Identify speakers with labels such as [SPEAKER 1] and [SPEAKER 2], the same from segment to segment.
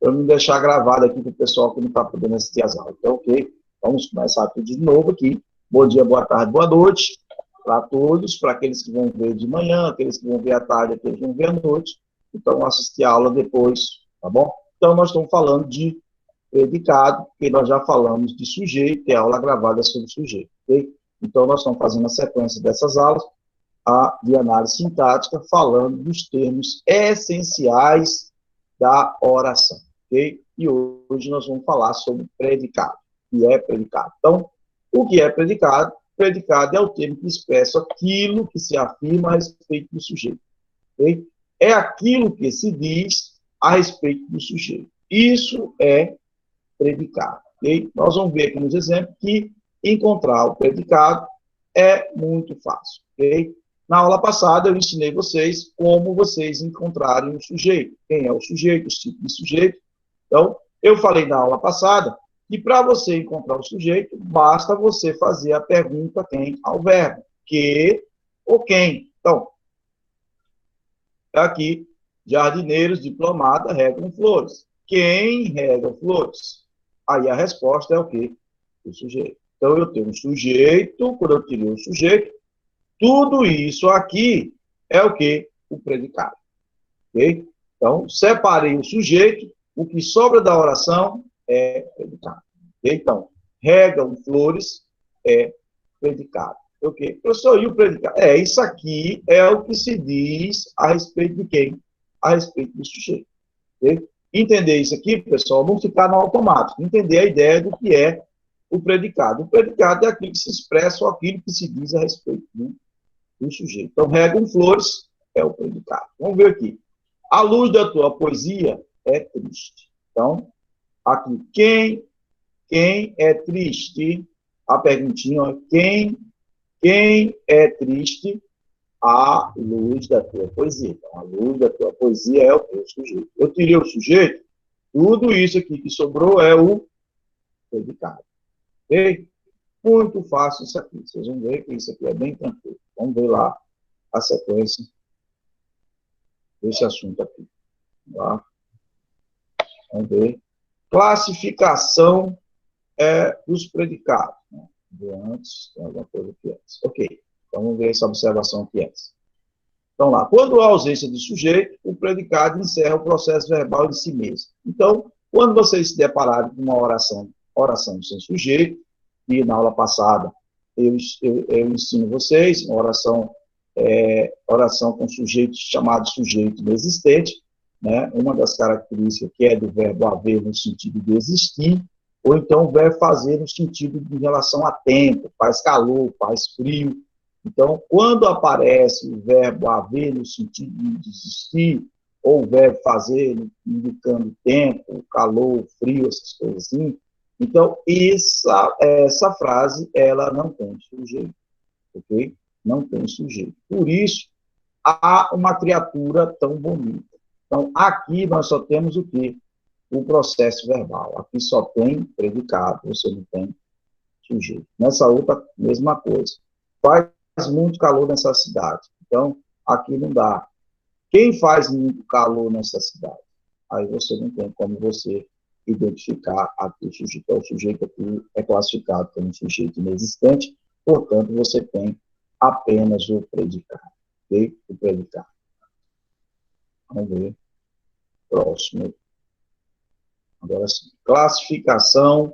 [SPEAKER 1] para me deixar gravado aqui para o pessoal que não está podendo assistir as aulas. Então, ok, vamos começar tudo de novo aqui. Bom dia, boa tarde, boa noite para todos, para aqueles que vão ver de manhã, aqueles que vão ver à tarde, aqueles que vão ver à noite. Então, assistir a aula depois, tá bom? Então, nós estamos falando de predicado, porque nós já falamos de sujeito, que é a aula gravada sobre sujeito, ok? Então, nós estamos fazendo a sequência dessas aulas, de análise sintática, falando dos termos essenciais da oração, ok? E hoje nós vamos falar sobre predicado, que é predicado. Então, o que é predicado? Predicado é o termo que expressa aquilo que se afirma a respeito do sujeito, ok? É aquilo que se diz a respeito do sujeito. Isso é predicado, ok? Nós vamos ver aqui nos exemplos que encontrar o predicado é muito fácil, ok? Na aula passada, eu ensinei vocês como vocês encontrarem o sujeito. Quem é o sujeito, os tipos de sujeito. Então, eu falei na aula passada que para você encontrar o sujeito, basta você fazer a pergunta quem ao verbo. Que ou quem. Então, aqui, jardineiros, diplomata, regam flores. Quem rega flores? Aí a resposta é o quê? O sujeito. Então, eu tenho um sujeito, quando eu tirei o sujeito, tudo isso aqui é o quê? O predicado. Ok? Então, separei o sujeito, o que sobra da oração é predicado. Okay? Então, regam flores é predicado. Ok? Professor, e o predicado? Isso aqui é o que se diz a respeito de quem? A respeito do sujeito. Okay? Entender isso aqui, pessoal, não ficar no automático. Entender a ideia do que é o predicado. O predicado é aquilo que se expressa ou aquilo que se diz a respeito do sujeito. Então, regam flores é o predicado. Vamos ver aqui. A luz da tua poesia é triste. Então, aqui, quem é triste? A perguntinha é quem é triste? A luz da tua poesia. Então, a luz da tua poesia é o teu sujeito. Eu tirei o sujeito, tudo isso aqui que sobrou é o predicado. Ok? Muito fácil isso aqui. Vocês vão ver que isso aqui é bem tranquilo. Vamos ver lá a sequência desse assunto aqui. Tá? Vamos ver. Classificação dos predicados. Né? Antes, tem alguma coisa aqui antes. Ok. Então, vamos ver essa observação aqui antes. Então, lá. Quando há ausência de sujeito, o predicado encerra o processo verbal de si mesmo. Então, quando vocês se depararem com uma oração sem sujeito, e na aula passada eu ensino vocês uma oração com sujeito chamado sujeito inexistente, né? Uma das características que é do verbo haver no sentido de existir, ou então o verbo fazer no sentido de relação a tempo, faz calor, faz frio. Então, quando aparece o verbo haver no sentido de existir, ou o verbo fazer indicando tempo, calor, frio, essas coisas assim, então, essa frase, ela não tem sujeito, ok? Não tem sujeito. Por isso, há uma criatura tão bonita. Então, aqui nós só temos o quê? O processo verbal. Aqui só tem predicado, você não tem sujeito. Nessa outra, mesma coisa. Faz muito calor nessa cidade. Então, aqui não dá. Quem faz muito calor nessa cidade? Aí você não tem como você identificar aqui o sujeito. Então, o sujeito aqui é classificado como sujeito inexistente, portanto, você tem apenas o predicado. Ok? O predicado. Vamos ver. Próximo. Agora sim. Classificação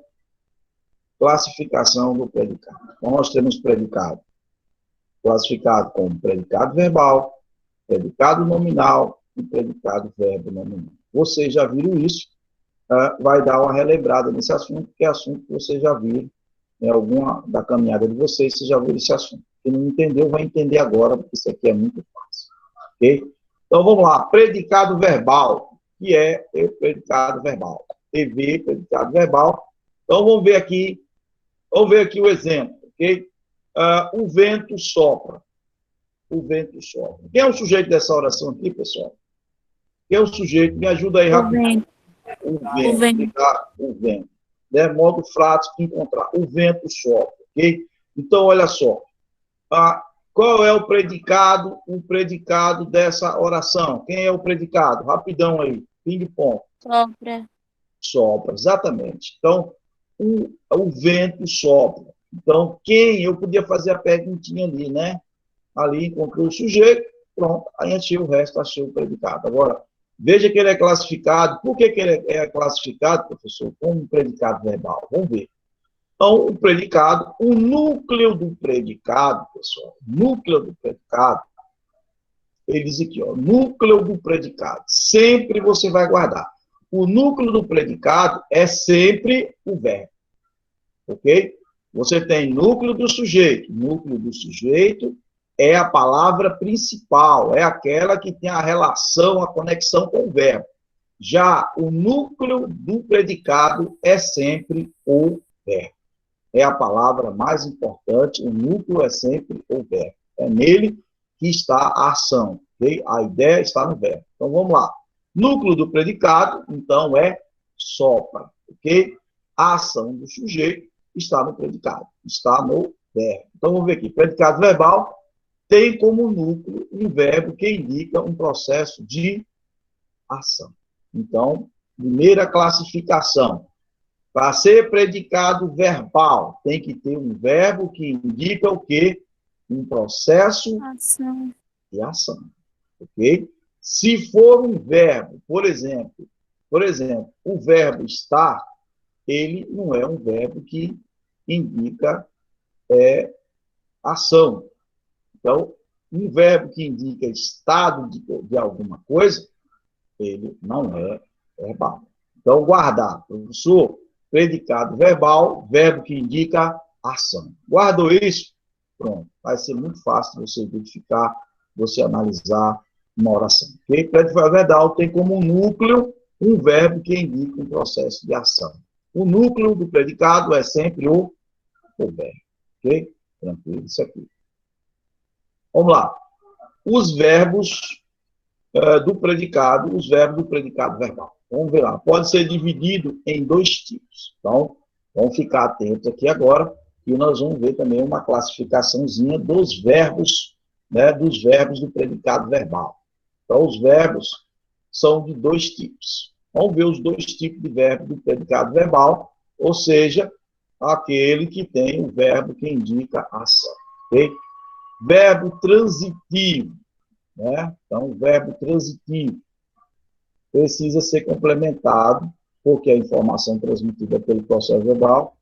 [SPEAKER 1] do predicado. Então, nós temos predicado classificado como predicado verbal, predicado nominal e predicado verbo nominal. Vocês já viram isso? Vai dar uma relembrada nesse assunto, que é assunto que vocês já viram, em alguma da caminhada de vocês, vocês já viram esse assunto. Quem não entendeu, vai entender agora, porque isso aqui é muito fácil. Ok? Então, vamos lá. Predicado verbal, que é o predicado verbal. TV, predicado verbal. Então, vamos ver aqui o exemplo, ok? O vento sopra. O vento sopra. Quem é o sujeito dessa oração aqui, pessoal? Quem é o sujeito? Me ajuda aí rapidinho. O vento. Tá? O vento. Né? Modo prático de encontrar. O vento sopra, ok? Então, olha só. Qual é o predicado dessa oração? Quem é o predicado? Rapidão aí. Fim de ponto.
[SPEAKER 2] Sopra.
[SPEAKER 1] Sopra, exatamente. Então, o vento sopra. Então, quem? Eu podia fazer a perguntinha ali, né? Ali encontrou o sujeito, pronto, aí achei o resto, achei o predicado. Agora, veja que ele é classificado. Por que ele é classificado, professor? Como um predicado verbal. Vamos ver. Então, o predicado, o núcleo do predicado, pessoal, núcleo do predicado, ele diz aqui, ó, núcleo do predicado. Sempre você vai guardar. O núcleo do predicado é sempre o verbo, ok? Você tem núcleo do sujeito. Núcleo do sujeito é a palavra principal, é aquela que tem a relação, a conexão com o verbo. Já o núcleo do predicado é sempre o verbo. É a palavra mais importante, o núcleo é sempre o verbo. É nele que está a ação, ok? A ideia está no verbo. Então, vamos lá. Núcleo do predicado, então, é sopra, ok? A ação do sujeito está no predicado, está no verbo. Então, vamos ver aqui. Predicado verbal tem como núcleo um verbo que indica um processo de ação. Então, primeira classificação. Para ser predicado verbal, tem que ter um verbo que indica o quê? Um processo de ação. Ok? Se for um verbo, por exemplo, o verbo estar, ele não é um verbo que indica ação. Então, um verbo que indica estado de alguma coisa, ele não é verbal. Então, guardar, professor, predicado verbal, verbo que indica ação. Guardou isso? Pronto. Vai ser muito fácil você identificar, você analisar uma oração. Okay? Predicado verbal tem como núcleo um verbo que indica um processo de ação. O núcleo do predicado é sempre o verbo. Ok? Tranquilo, isso aqui. Vamos lá. Os verbos os verbos do predicado verbal. Vamos ver lá. Pode ser dividido em dois tipos. Então, vamos ficar atentos aqui agora e nós vamos ver também uma classificaçãozinha dos verbos, né, dos verbos do predicado verbal. Então, os verbos são de dois tipos. Vamos ver os dois tipos de verbo do predicado verbal, ou seja, aquele que tem o verbo que indica ação. Ok? Verbo transitivo. Né? Então, o verbo transitivo precisa ser complementado, porque a informação transmitida pelo processo verbal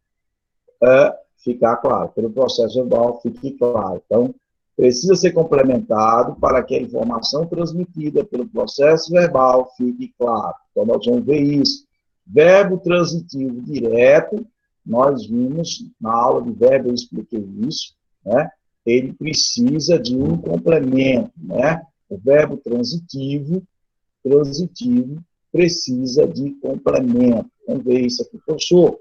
[SPEAKER 1] ficar claro, pelo processo verbal fique claro. Então, precisa ser complementado para que a informação transmitida pelo processo verbal fique claro. Então, nós vamos ver isso. Verbo transitivo direto, nós vimos na aula de verbo, eu expliquei isso, né? Ele precisa de um complemento, né? O verbo transitivo precisa de complemento. Vamos ver isso aqui, professor.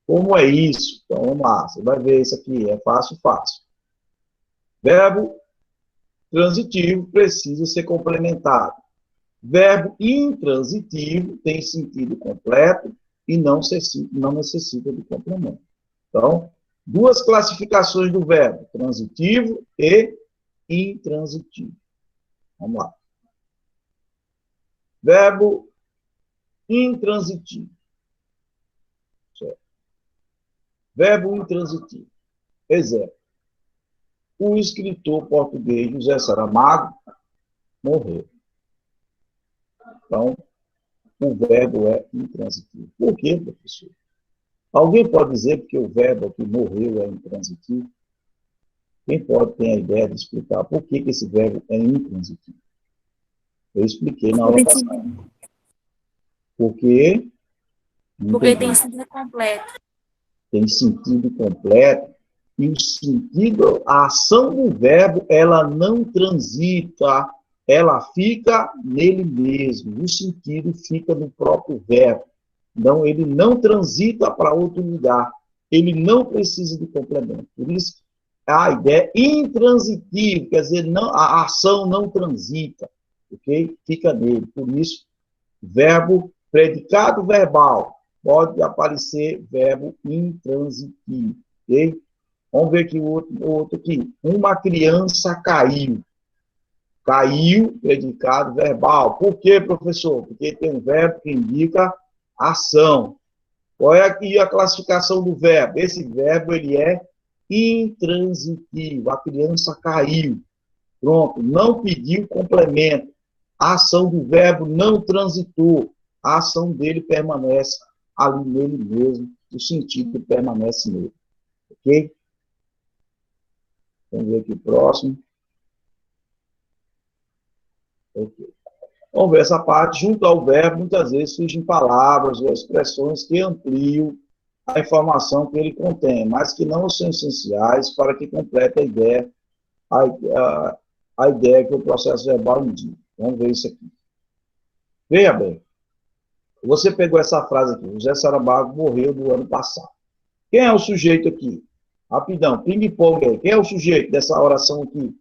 [SPEAKER 1] Como é isso? Então, vamos lá, você vai ver isso aqui, é fácil. Verbo transitivo precisa ser complementado. Verbo intransitivo tem sentido completo e não necessita de complemento. Então, duas classificações do verbo, transitivo e intransitivo. Vamos lá. Verbo intransitivo. Certo. Verbo intransitivo. Exemplo. O escritor português José Saramago morreu. Então, o verbo é intransitivo. Por quê, professor? Alguém pode dizer que o verbo aqui morreu é intransitivo? Quem pode ter a ideia de explicar por que esse verbo é intransitivo? Eu expliquei na aula passada. Porque
[SPEAKER 2] tem sentido completo.
[SPEAKER 1] Tem sentido completo. E o sentido, a ação do verbo, ela não transita, ela fica nele mesmo. O sentido fica no próprio verbo. Então, ele não transita para outro lugar. Ele não precisa de complemento. Por isso, a ideia é intransitivo, quer dizer, não, a ação não transita, ok? Fica nele. Por isso, verbo predicado verbal pode aparecer verbo intransitivo, ok? Vamos ver aqui o outro aqui. Uma criança caiu. Caiu, predicado verbal. Por quê, professor? Porque tem um verbo que indica ação. Qual é aqui a classificação do verbo? Esse verbo, ele é intransitivo. A criança caiu. Pronto, não pediu complemento. A ação do verbo não transitou. A ação dele permanece ali nele mesmo. O sentido permanece nele. Ok? Vamos ver aqui o próximo. Ok. Vamos ver essa parte. Junto ao verbo, muitas vezes surgem palavras ou expressões que ampliam a informação que ele contém, mas que não são essenciais para que complete a ideia, a ideia que o processo verbal indica. Vamos ver isso aqui. Veja bem, você pegou essa frase aqui, José Saramago morreu no ano passado. Quem é o sujeito aqui? Rapidão, ping-pong aí. Quem é o sujeito dessa oração aqui?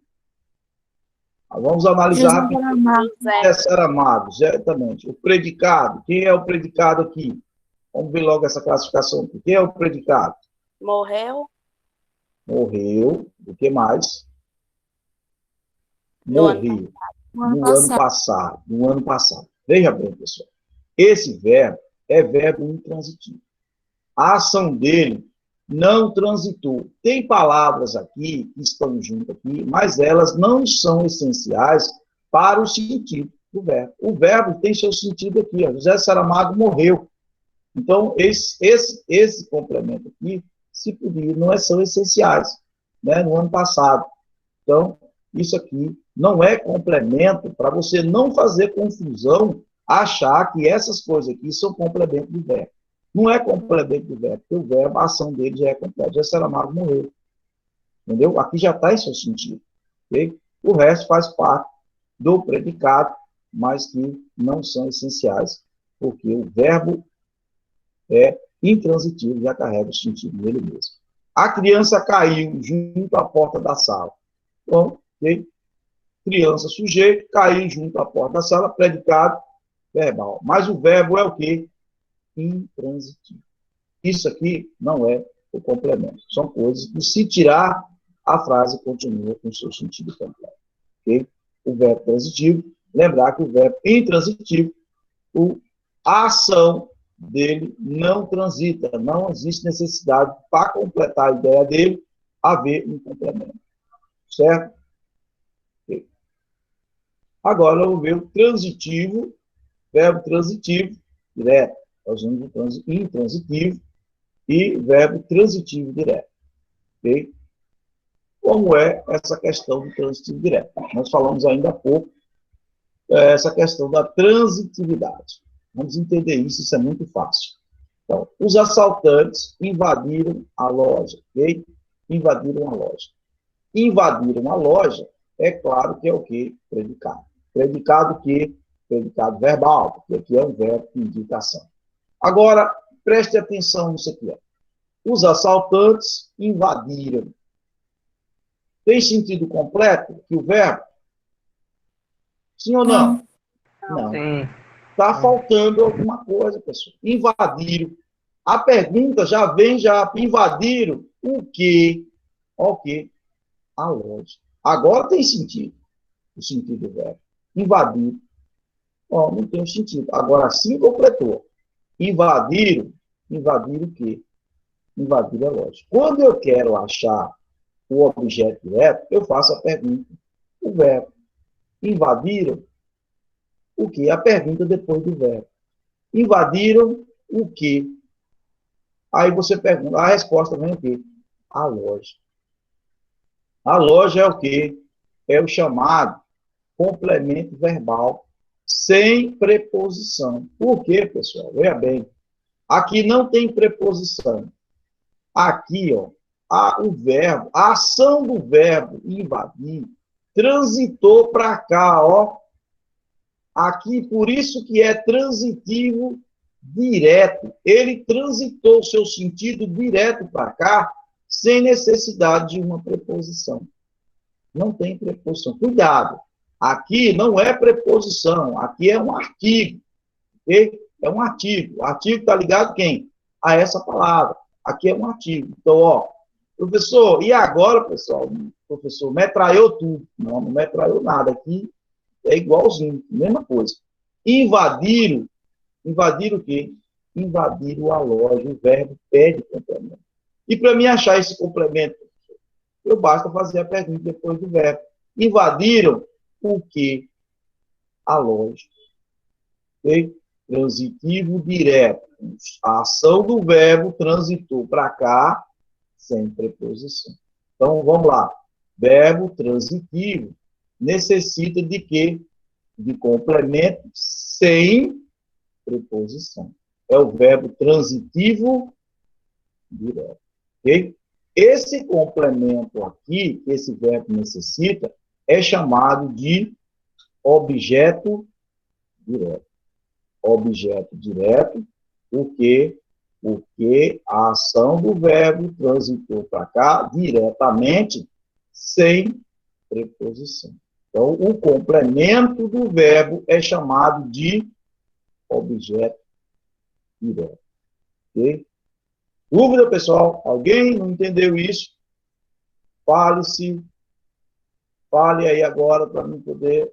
[SPEAKER 1] Vamos analisar
[SPEAKER 2] José
[SPEAKER 1] rapidinho.
[SPEAKER 2] Saramago.
[SPEAKER 1] José Saramago, exatamente. O predicado, quem é o predicado aqui? Vamos ver logo essa classificação aqui. Quem é o predicado?
[SPEAKER 3] Morreu
[SPEAKER 1] Morreu. O que mais?
[SPEAKER 3] no ano
[SPEAKER 1] Morreu.
[SPEAKER 2] No
[SPEAKER 1] No ano passado. No ano passado. Veja bem, pessoal. Esse verbo é verbo intransitivo. A ação dele não transitou. Tem palavras aqui que estão juntas aqui, mas elas não são essenciais para o sentido do verbo. O verbo tem seu sentido aqui. Ó. José Saramago morreu. Então, esse complemento aqui, se pedir, não são essenciais, né, no ano passado. Então, isso aqui não é complemento para você não fazer confusão, achar que essas coisas aqui são complemento do verbo. Não é complemento do verbo, porque o verbo, a ação dele já é completa. Já Saramago morreu. Entendeu? Aqui já está em seu sentido. Okay? O resto faz parte do predicado, mas que não são essenciais, porque o verbo é intransitivo, já carrega o sentido dele mesmo. A criança caiu junto à porta da sala. Então, okay? Criança, sujeito, caiu junto à porta da sala, predicado, verbal. Mas o verbo é o quê? Intransitivo. Isso aqui não é o complemento. São coisas que, se tirar, a frase continua com o seu sentido completo. Okay? O verbo transitivo, lembrar que o verbo intransitivo, a ação dele não transita, não existe necessidade, para completar a ideia dele, haver um complemento. Certo? Okay. Agora, vamos ver o transitivo, verbo transitivo, direto. Nós vamos o intransitivo e verbo transitivo direto. Ok? Como é essa questão do transitivo direto? Nós falamos ainda há pouco essa questão da transitividade. Vamos entender isso, isso é muito fácil. Então, os assaltantes invadiram a loja, ok? Invadiram a loja. Invadiram a loja, é claro que é o quê? Predicado. Predicado o quê? Predicado verbal, porque aqui é um verbo de indicação. Agora, preste atenção nisso aqui. Ó. Os assaltantes invadiram. Tem sentido completo que o verbo? Sim ou não? Não. Está faltando alguma coisa, pessoal. Invadiram. A pergunta já vem, já invadiram o quê? O quê? A loja. Agora tem sentido. O sentido do verbo. Invadir. Ó, não tem sentido. Agora sim completou. Invadiram. Invadiram o quê? Invadir a loja. Quando eu quero achar o objeto direto, eu faço a pergunta. O verbo. Invadiram o quê? A pergunta depois do verbo. Invadiram o quê? Aí você pergunta, a resposta vem o quê? A loja. A loja é o quê? É o chamado complemento verbal sem preposição. Por quê, pessoal? Veja bem. Aqui não tem preposição. Aqui, ó, o verbo, a ação do verbo invadir transitou para cá, ó. Aqui, por isso que é transitivo direto. Ele transitou o seu sentido direto para cá, sem necessidade de uma preposição. Não tem preposição. Cuidado. Aqui não é preposição. Aqui é um artigo. Okay? É um artigo. O artigo está ligado a quem? A essa palavra. Aqui é um artigo. Então, ó, professor, e agora, pessoal? Professor, metralhou tudo. Não, não metralhou nada. Aqui é igualzinho, mesma coisa. Invadiram o quê? invadiram a loja. O verbo pede complemento. E para mim achar esse complemento, eu basta fazer a pergunta depois do verbo. Invadiram o quê? A loja. Okay? Transitivo direto. A ação do verbo transitou para cá sem preposição. Então, vamos lá. Verbo transitivo necessita de quê? De complemento sem preposição. É o verbo transitivo direto. Ok? Esse complemento aqui, que esse verbo necessita, é chamado de objeto direto. Objeto direto, porque a ação do verbo transitou para cá diretamente sem preposição. Então, o complemento do verbo é chamado de objeto direto. Ok? Dúvida, pessoal? Alguém não entendeu isso? Fale aí agora para mim poder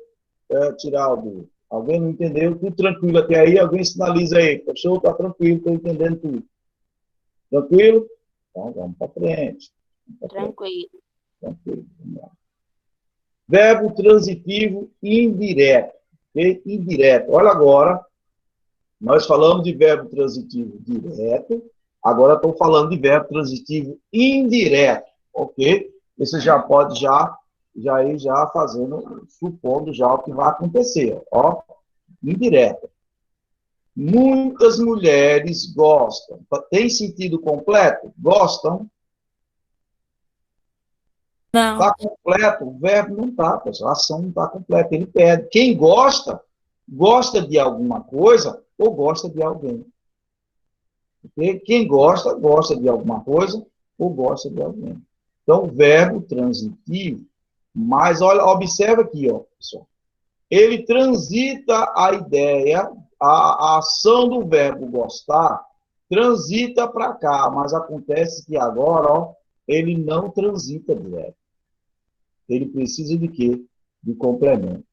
[SPEAKER 1] tirar o dúvida. Alguém não entendeu? Tudo tranquilo até aí? Alguém sinaliza aí. O professor está tranquilo, estou entendendo tudo. Tranquilo? Então, vamos para frente.
[SPEAKER 2] Tranquilo.
[SPEAKER 1] Tranquilo. Vamos lá. Verbo transitivo indireto. Okay? Indireto. Olha agora, nós falamos de verbo transitivo direto, agora estou falando de verbo transitivo indireto. Ok? Você já pode ir fazendo, supondo já o que vai acontecer. Ó, indireta. Muitas mulheres gostam. Tem sentido completo? Gostam?
[SPEAKER 2] Não.
[SPEAKER 1] Está completo? O verbo não está, pessoal. A ação não está completa. Ele pede. Quem gosta, gosta de alguma coisa ou gosta de alguém. Okay? Quem gosta, gosta de alguma coisa ou gosta de alguém. Então, verbo transitivo. Mas, olha, observa aqui, ó, pessoal. Ele transita a ideia, a ação do verbo gostar, transita para cá, mas acontece que agora, ó, ele não transita direto. Ele precisa de quê? De complemento.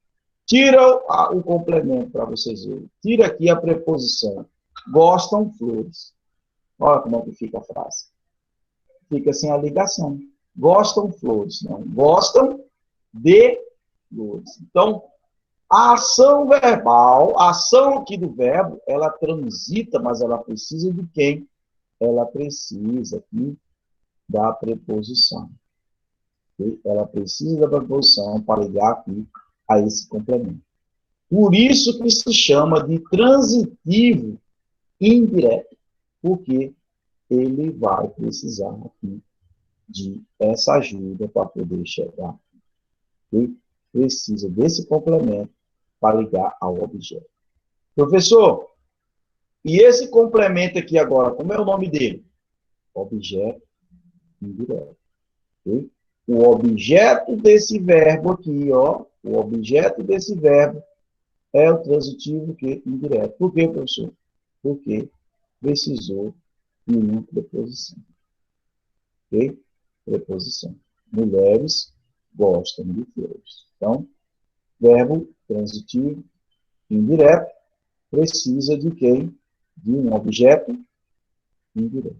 [SPEAKER 1] Tira o complemento para vocês verem. Tira aqui a preposição. Gostam flores. Olha como é que fica a frase. Fica sem a ligação. Gostam flores. Não. Gostam de flores. Então, a ação verbal, a ação aqui do verbo, ela transita, mas ela precisa de quem? Ela precisa aqui da preposição. Okay? Ela precisa da preposição para ligar aqui a esse complemento. Por isso que se chama de transitivo indireto, porque ele vai precisar aqui de essa ajuda para poder chegar. Okay? Precisa desse complemento para ligar ao objeto. Professor, e esse complemento aqui agora, como é o nome dele? Objeto indireto. Okay? O objeto desse verbo aqui, ó, o objeto desse verbo é o transitivo que indireto. Por quê, professor? Porque precisou de uma preposição. Ok? Preposição. Mulheres gostam de flores. Então, verbo transitivo indireto precisa de quem? De um objeto indireto.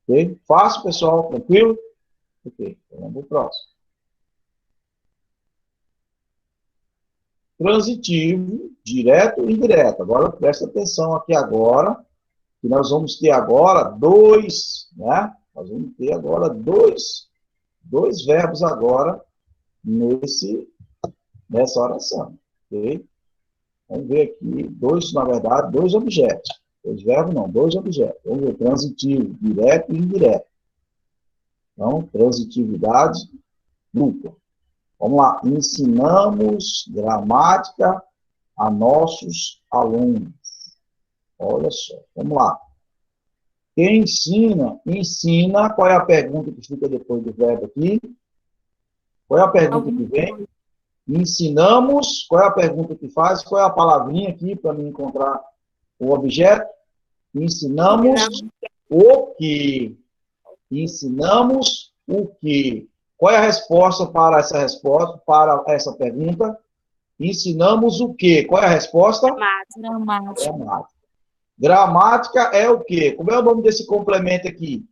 [SPEAKER 1] Ok? Fácil, pessoal? Tranquilo? Ok. Então, vamos para o próximo. Transitivo, direto e indireto. Agora, presta atenção aqui agora, que nós vamos ter agora dois, né? Nós vamos ter agora dois verbos agora nessa oração. Ok? Vamos ver aqui, na verdade, dois objetos. Dois verbos não, dois objetos. Vamos ver, transitivo, direto e indireto. Então, transitividade dupla. Vamos lá, ensinamos gramática a nossos alunos. Olha só, vamos lá. Quem ensina, qual é a pergunta que fica depois do verbo aqui? Qual é a pergunta que vem? Ensinamos, qual é a pergunta que faz? Qual é a palavrinha aqui para me encontrar o objeto? Ensinamos o quê? Ensinamos o quê? Qual é a resposta para essa pergunta? Ensinamos o quê? Qual é a resposta?
[SPEAKER 2] Gramática.
[SPEAKER 1] Gramática. Gramática é o quê? Como é o nome desse complemento aqui?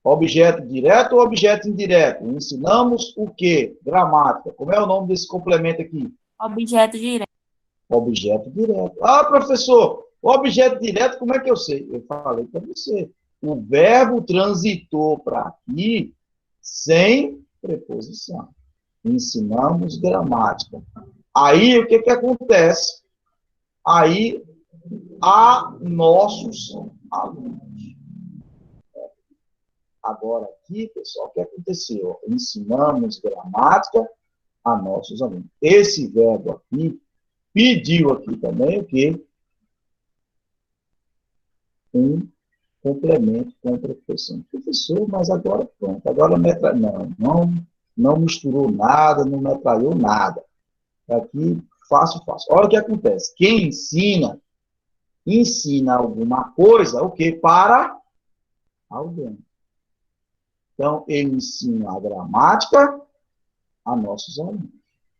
[SPEAKER 1] Objeto direto ou objeto indireto? Ensinamos o quê? Gramática. Como é o nome desse complemento aqui?
[SPEAKER 2] Objeto direto.
[SPEAKER 1] Objeto direto. Ah, professor, objeto direto, como é que eu sei? Eu falei para você. O verbo transitou para aqui sem preposição. Ensinamos gramática. Aí, o que que acontece? Aí, há nossos alunos. Agora, aqui, pessoal, o que aconteceu? Ensinamos gramática a nossos alunos. Esse verbo aqui pediu aqui também o quê? Um complemento com preposição. Professor, mas agora pronto, agora não misturou nada, não metralhou nada. Aqui, fácil. Olha o que acontece. Quem ensina alguma coisa, o quê? Para alguém. Então, ele ensina a gramática a nossos alunos.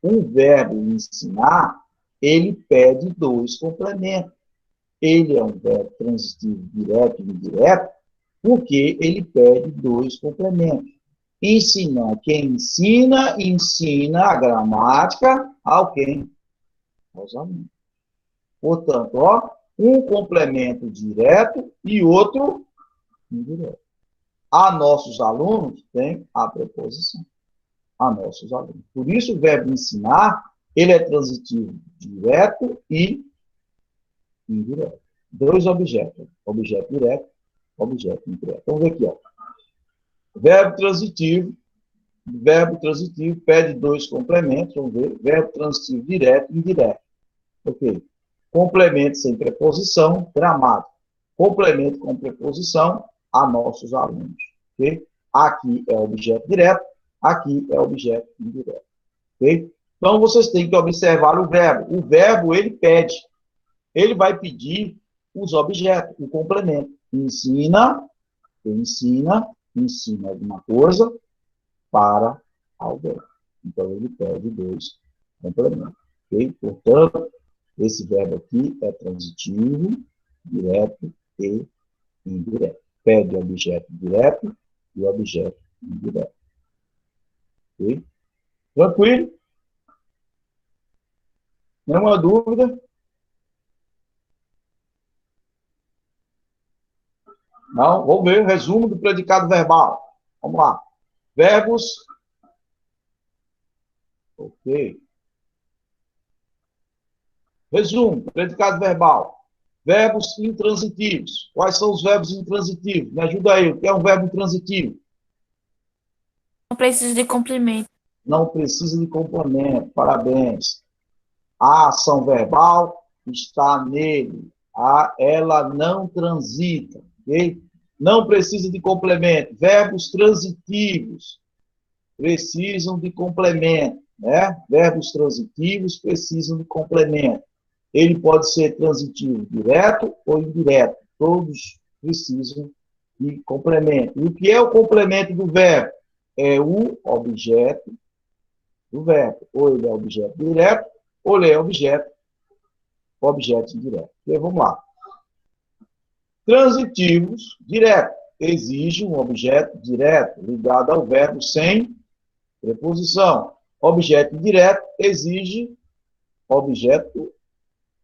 [SPEAKER 1] O verbo ensinar, ele pede dois complementos. Ele é um verbo transitivo direto e indireto, porque ele pede dois complementos. Ensinar. Quem ensina a gramática ao quem? Aos alunos. Portanto, ó, um complemento direto e outro indireto. A nossos alunos tem a preposição. A nossos alunos. Por isso, o verbo ensinar, ele é transitivo direto e indireto. Dois objetos. Objeto direto, objeto indireto. Vamos ver aqui, ó. Verbo transitivo pede dois complementos. Vamos ver. Verbo transitivo direto e indireto. Ok. Complemento sem preposição, gramática. Complemento com preposição, a nossos alunos. Ok? Aqui é objeto direto, aqui é objeto indireto. Ok? Então, vocês têm que observar o verbo. O verbo, ele pede. Ele vai pedir os objetos, o complemento. Ensina alguma coisa para alguém. Então, ele pede dois complementos. Ok? Portanto, esse verbo aqui é transitivo, direto e indireto. Pede objeto direto e objeto indireto. Ok? Tranquilo? Nenhuma dúvida? Não? Vamos ver o resumo do predicado verbal. Vamos lá. Verbos. Ok. Resumo, predicado verbal. Verbos intransitivos. Quais são os verbos intransitivos? Me ajuda aí. O que é um verbo intransitivo?
[SPEAKER 2] Não precisa de complemento.
[SPEAKER 1] Não precisa de complemento. Parabéns. A ação verbal está nele. Ela não transita. Okay? Não precisa de complemento. Verbos transitivos precisam de complemento. Né? Verbos transitivos precisam de complemento. Ele pode ser transitivo direto ou indireto. Todos precisam de complemento. E o que é o complemento do verbo? É o objeto do verbo. Ou ele é objeto direto, ou ele é objeto indireto. Então, vamos lá. Transitivos direto. Exige um objeto direto ligado ao verbo sem preposição. Objeto indireto exige objeto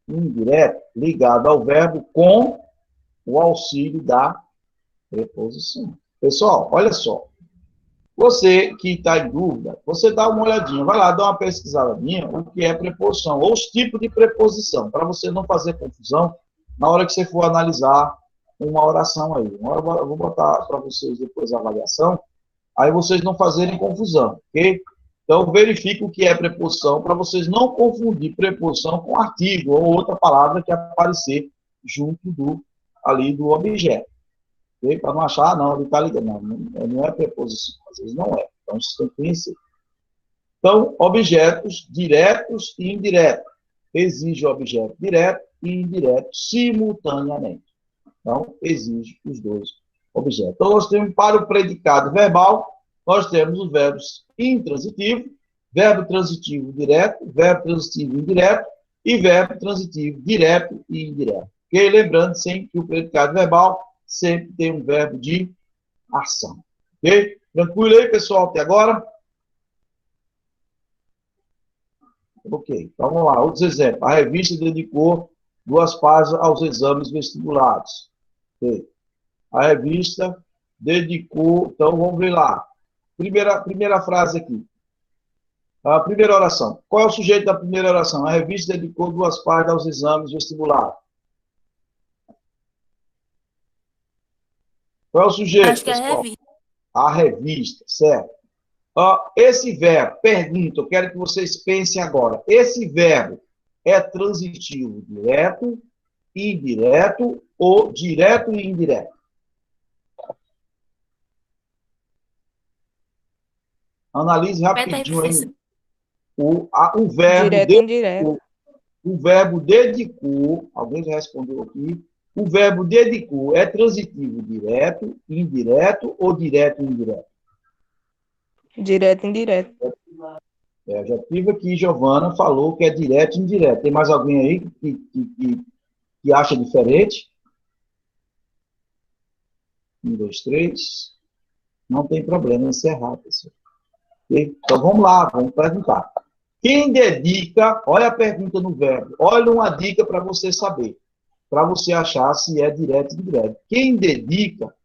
[SPEAKER 1] indireto ligado ao verbo com o auxílio da preposição. Pessoal, olha só. Você que está em dúvida, você dá uma olhadinha, vai lá, dá uma pesquisadinha, o que é preposição, ou os tipos de preposição, para você não fazer confusão na hora que você for analisar uma oração aí. Uma hora eu vou botar para vocês depois a avaliação, aí vocês não fazerem confusão, ok? Então, verifique o que é preposição, para vocês não confundir preposição com artigo ou outra palavra que aparecer junto ali do objeto. Okay? Para não achar, não, ele está ligado. Não é preposição, às vezes não é. Então, vocês têm que conhecer. Então, objetos diretos e indiretos. Exige objeto direto e indireto simultaneamente. Então, exige os dois objetos. Então, nós temos para o predicado verbal, nós temos os verbos intransitivos, verbo transitivo direto, verbo transitivo indireto e verbo transitivo direto e indireto. Ok? Lembrando sempre que o predicado verbal sempre tem um verbo de ação. Ok? Tranquilo aí, pessoal, até agora? Ok, então vamos lá. Outros exemplos. A revista dedicou 2 páginas aos exames vestibulares. Ok? A revista dedicou... Então, vamos ver lá. Primeira frase aqui. A primeira oração. Qual é o sujeito da primeira oração? A revista dedicou 2 páginas aos exames vestibulares. Qual é o sujeito,
[SPEAKER 2] Acho que é
[SPEAKER 1] pessoal?
[SPEAKER 2] revista.
[SPEAKER 1] A revista, certo? Esse verbo, pergunta, eu quero que vocês pensem agora. Esse verbo é transitivo direto, indireto ou direto e indireto? Analise
[SPEAKER 2] Repete aí,
[SPEAKER 1] rapidinho
[SPEAKER 2] professor.
[SPEAKER 1] aí. O verbo
[SPEAKER 3] Direto e indireto.
[SPEAKER 1] dedicou. O verbo dedicou, alguém já respondeu aqui. O verbo dedicou é transitivo direto, indireto ou direto e indireto?
[SPEAKER 3] Direto e indireto.
[SPEAKER 1] Já tive aqui, Giovana falou que é direto e indireto. Tem mais alguém aí que acha diferente? 1, 2, 3. Não tem problema, isso é errado, pessoal. Okay? Então vamos lá, vamos perguntar. Quem dedica, olha a pergunta no verbo, olha uma dica para você saber, para você achar se é direto ou indireto. Quem dedica,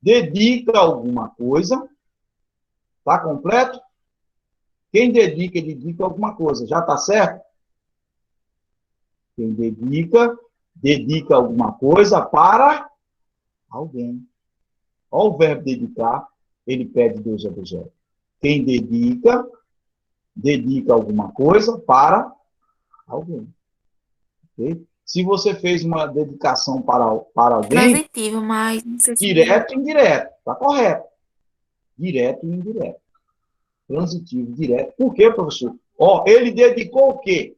[SPEAKER 1] dedica alguma coisa, tá completo? Quem dedica, dedica alguma coisa, já tá certo? Quem dedica, dedica alguma coisa para alguém. Olha o verbo dedicar, ele pede 2 objetos. Quem dedica, dedica alguma coisa para alguém. Okay? Se você fez uma dedicação para alguém,
[SPEAKER 2] Transitivo, mas não sei se...
[SPEAKER 1] direto e indireto, está correto. Direto e indireto. Transitivo, direto. Por quê, professor? Ele dedicou o quê?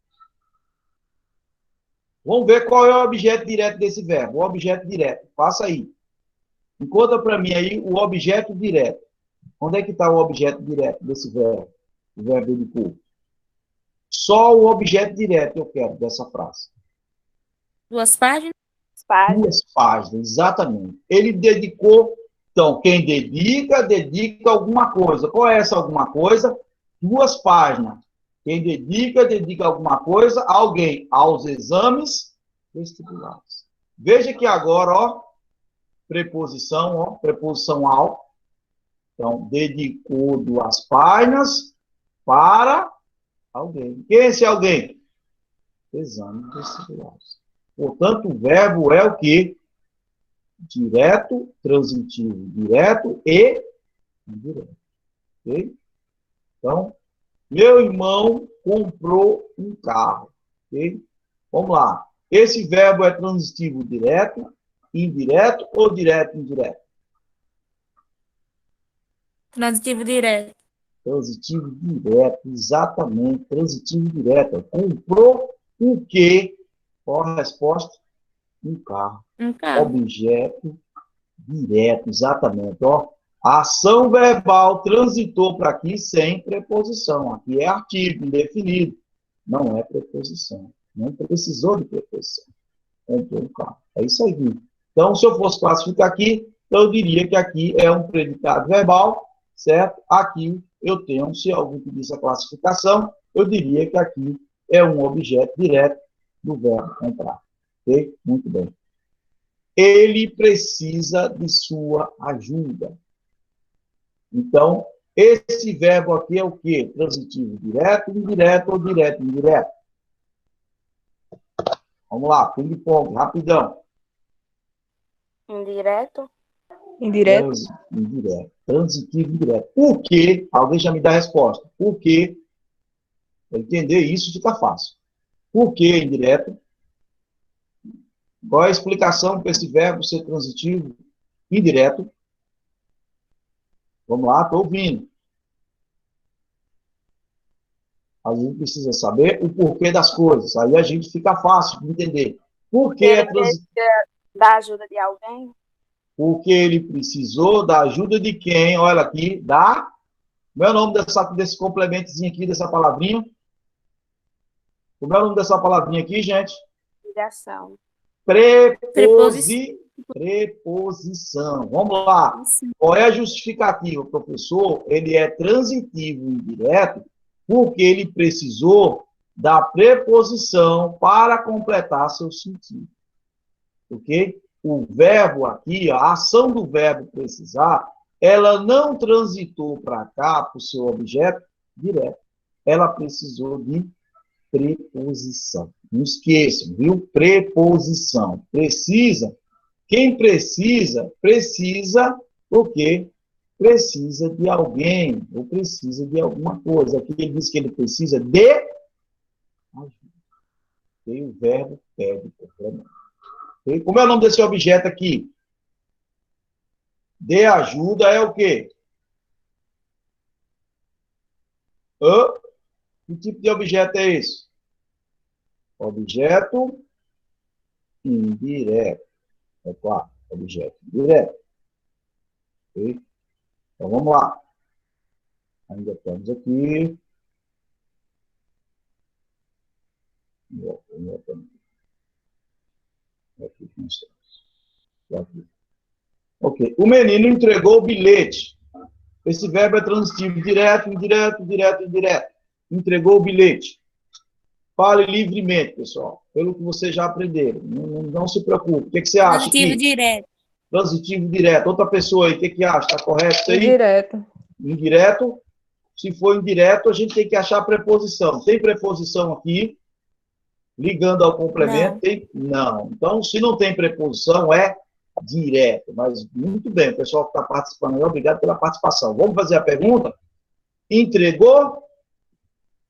[SPEAKER 1] Vamos ver qual é o objeto direto desse verbo. O objeto direto. Faça aí. Encontra para mim aí o objeto direto. Onde é que está o objeto direto desse verbo? O verbo dedicou. Só o objeto direto eu quero dessa frase.
[SPEAKER 2] 2 páginas?
[SPEAKER 1] 2 páginas, exatamente. Ele dedicou, então, quem dedica, dedica alguma coisa. Qual é essa alguma coisa? 2 páginas. Quem dedica, dedica alguma coisa a alguém, aos exames vestibulares. Veja que agora, preposição ao. Então, dedicou 2 páginas para alguém. Quem é esse alguém? Exames vestibulares. Portanto, o verbo é o quê? Direto, transitivo, direto e indireto. Ok? Então, meu irmão comprou um carro. Ok? Vamos lá. Esse verbo é transitivo direto, indireto ou direto e indireto?
[SPEAKER 2] Transitivo direto.
[SPEAKER 1] Transitivo direto, exatamente. Transitivo direto. Comprou o quê? Qual a resposta? Um carro.
[SPEAKER 2] Um carro.
[SPEAKER 1] Objeto direto, exatamente. A ação verbal transitou para aqui sem preposição. Aqui é artigo indefinido, não é preposição. Não precisou de preposição. Comprou um carro. É isso aí. Então, se eu fosse classificar aqui, eu diria que aqui é um predicado verbal, certo? Aqui eu tenho, se alguém pedisse a classificação, eu diria que aqui é um objeto direto do verbo comprar. Ok? Muito bem. Ele precisa de sua ajuda. Então, esse verbo aqui é o quê? Transitivo direto, indireto ou direto, indireto? Vamos lá, ping-pong, rapidão.
[SPEAKER 4] Indireto?
[SPEAKER 3] Indireto.
[SPEAKER 1] Indireto. Transitivo indireto. Por quê? Alguém já me dá a resposta. Por quê? Para entender isso fica fácil. Por que indireto? Qual é a explicação para esse verbo ser transitivo indireto? Vamos lá, estou ouvindo. A gente precisa saber o porquê das coisas. Aí a gente fica fácil de entender. Por que
[SPEAKER 4] Ele
[SPEAKER 1] é transitivo?
[SPEAKER 4] precisa da ajuda de alguém?
[SPEAKER 1] Porque ele precisou da ajuda de quem? Olha aqui, da... Como é o nome desse complementozinho aqui, dessa palavrinha? Como é o nome dessa palavrinha aqui, gente?
[SPEAKER 4] Ligação.
[SPEAKER 1] Preposição. Vamos lá. Qual é a justificativa, professor? Ele é transitivo indireto porque ele precisou da preposição para completar seu sentido. Ok? O verbo aqui, a ação do verbo precisar, ela não transitou para cá, para o seu objeto direto. Ela precisou de preposição. Não esqueçam, viu? Preposição. Precisa. Quem precisa, precisa o quê? Precisa de alguém, ou precisa de alguma coisa. Aqui ele diz que ele precisa de ajuda. E o verbo pede complemento. Como é o nome desse objeto aqui? De ajuda é o quê? Que tipo de objeto é esse? Objeto indireto. É claro, objeto indireto. Ok? Então, vamos lá. Ainda estamos aqui. Aqui. Ok. O menino entregou o bilhete. Esse verbo é transitivo direto, indireto, direto, indireto. Entregou o bilhete. Fale livremente, pessoal, pelo que vocês já aprenderam. Não se preocupe. O que você acha
[SPEAKER 2] Transitivo
[SPEAKER 1] aqui?
[SPEAKER 2] direto.
[SPEAKER 1] Transitivo direto. Outra pessoa aí, o que acha? Está correto isso aí?
[SPEAKER 3] Indireto.
[SPEAKER 1] Indireto. Se for indireto, a gente tem que achar a preposição. Tem preposição aqui, ligando ao complemento?
[SPEAKER 2] Não.
[SPEAKER 1] Tem? Não. Então, se não tem preposição, é direto. Mas, muito bem, o pessoal que está participando aí, obrigado pela participação. Vamos fazer a pergunta? Entregou?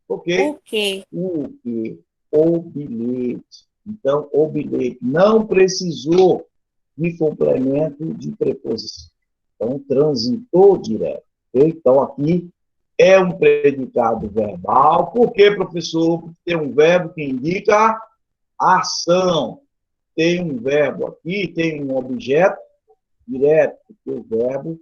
[SPEAKER 1] Ok.
[SPEAKER 2] O quê?
[SPEAKER 1] O quê? O bilhete. Então, o bilhete não precisou de complemento de preposição. Então, transitou direto. Okay? Então, aqui é um predicado verbal. Por quê, professor? Porque tem um verbo que indica ação. Tem um verbo aqui, tem um objeto direto, porque o verbo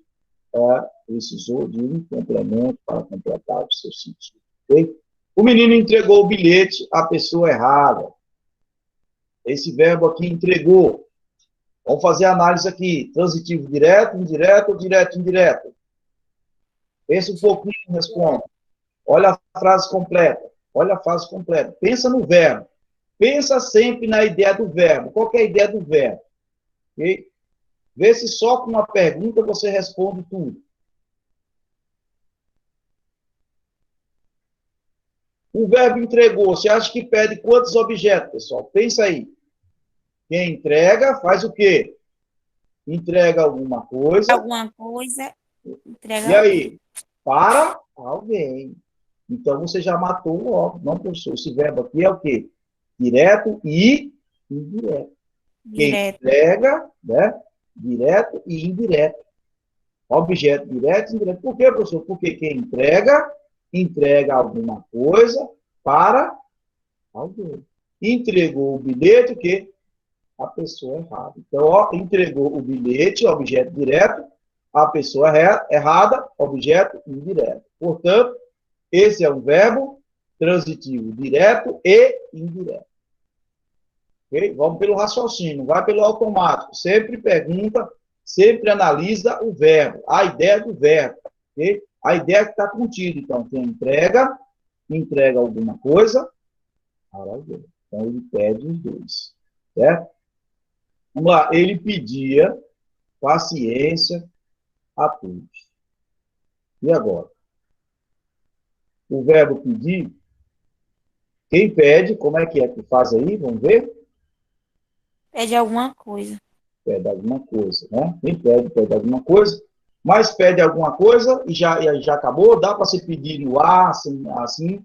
[SPEAKER 1] precisou de um complemento para completar o seu sentido. Okay? O menino entregou o bilhete à pessoa errada. Esse verbo aqui, entregou. Vamos fazer a análise aqui. Transitivo direto, indireto ou direto, indireto? Pensa um pouquinho e responde. Olha a frase completa. Olha a frase completa. Pensa no verbo. Pensa sempre na ideia do verbo. Qual que é a ideia do verbo? Okay? Vê se só com uma pergunta você responde tudo. O verbo entregou, você acha que pede quantos objetos, pessoal? Pensa aí. Quem entrega, faz o quê? Entrega alguma coisa.
[SPEAKER 2] Alguma coisa. Entrega
[SPEAKER 1] E aí? Para alguém. Então, você já matou logo. Não, professor. Esse verbo aqui é o quê? Direto e indireto.
[SPEAKER 2] direto.
[SPEAKER 1] Quem entrega, né? Direto e indireto. Objeto direto e indireto. Por quê, professor? Porque quem entrega alguma coisa para alguém. Entregou o bilhete, o quê? A pessoa errada. Então, ó, entregou o bilhete, objeto direto, a pessoa errada, objeto indireto. Portanto, esse é um verbo transitivo direto e indireto. Okay? Vamos pelo raciocínio, vai pelo automático. Sempre pergunta, sempre analisa o verbo, a ideia do verbo. Okay? A ideia que está contida. Então, quem entrega alguma coisa para alguém. Então, ele pede os dois. Certo? Vamos lá. Ele pedia paciência a todos. E agora? O verbo pedir, quem pede, como é que faz aí? Vamos ver?
[SPEAKER 2] Pede alguma coisa.
[SPEAKER 1] Pede alguma coisa, né? Quem pede alguma coisa. Mas pede alguma coisa e já acabou? Dá para você pedir no ar, assim?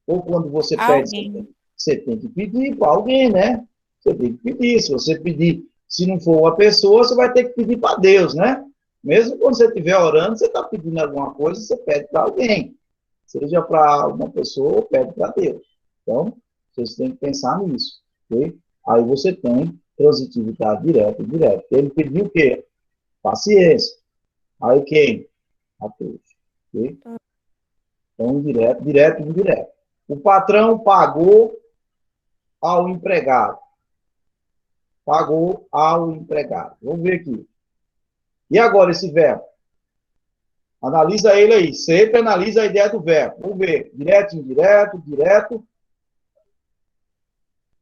[SPEAKER 1] Ou quando você
[SPEAKER 2] Alguém.
[SPEAKER 1] pede, você tem que pedir para alguém, né? Você tem que pedir. Se você pedir, se não for uma pessoa, você vai ter que pedir para Deus, né? Mesmo quando você estiver orando, você está pedindo alguma coisa, você pede para alguém. Seja para uma pessoa ou pede para Deus. Então, vocês têm que pensar nisso. Okay? Aí você tem transitividade direta e indireta. Ele pediu o quê? Paciência. Aí quem? A todos. Okay? Então, direto e indireto. O patrão pagou ao empregado. Pagou ao empregado. Vamos ver aqui. E agora esse verbo? Analisa ele aí. Sempre analisa a ideia do verbo. Vamos ver. Direto, indireto, direto.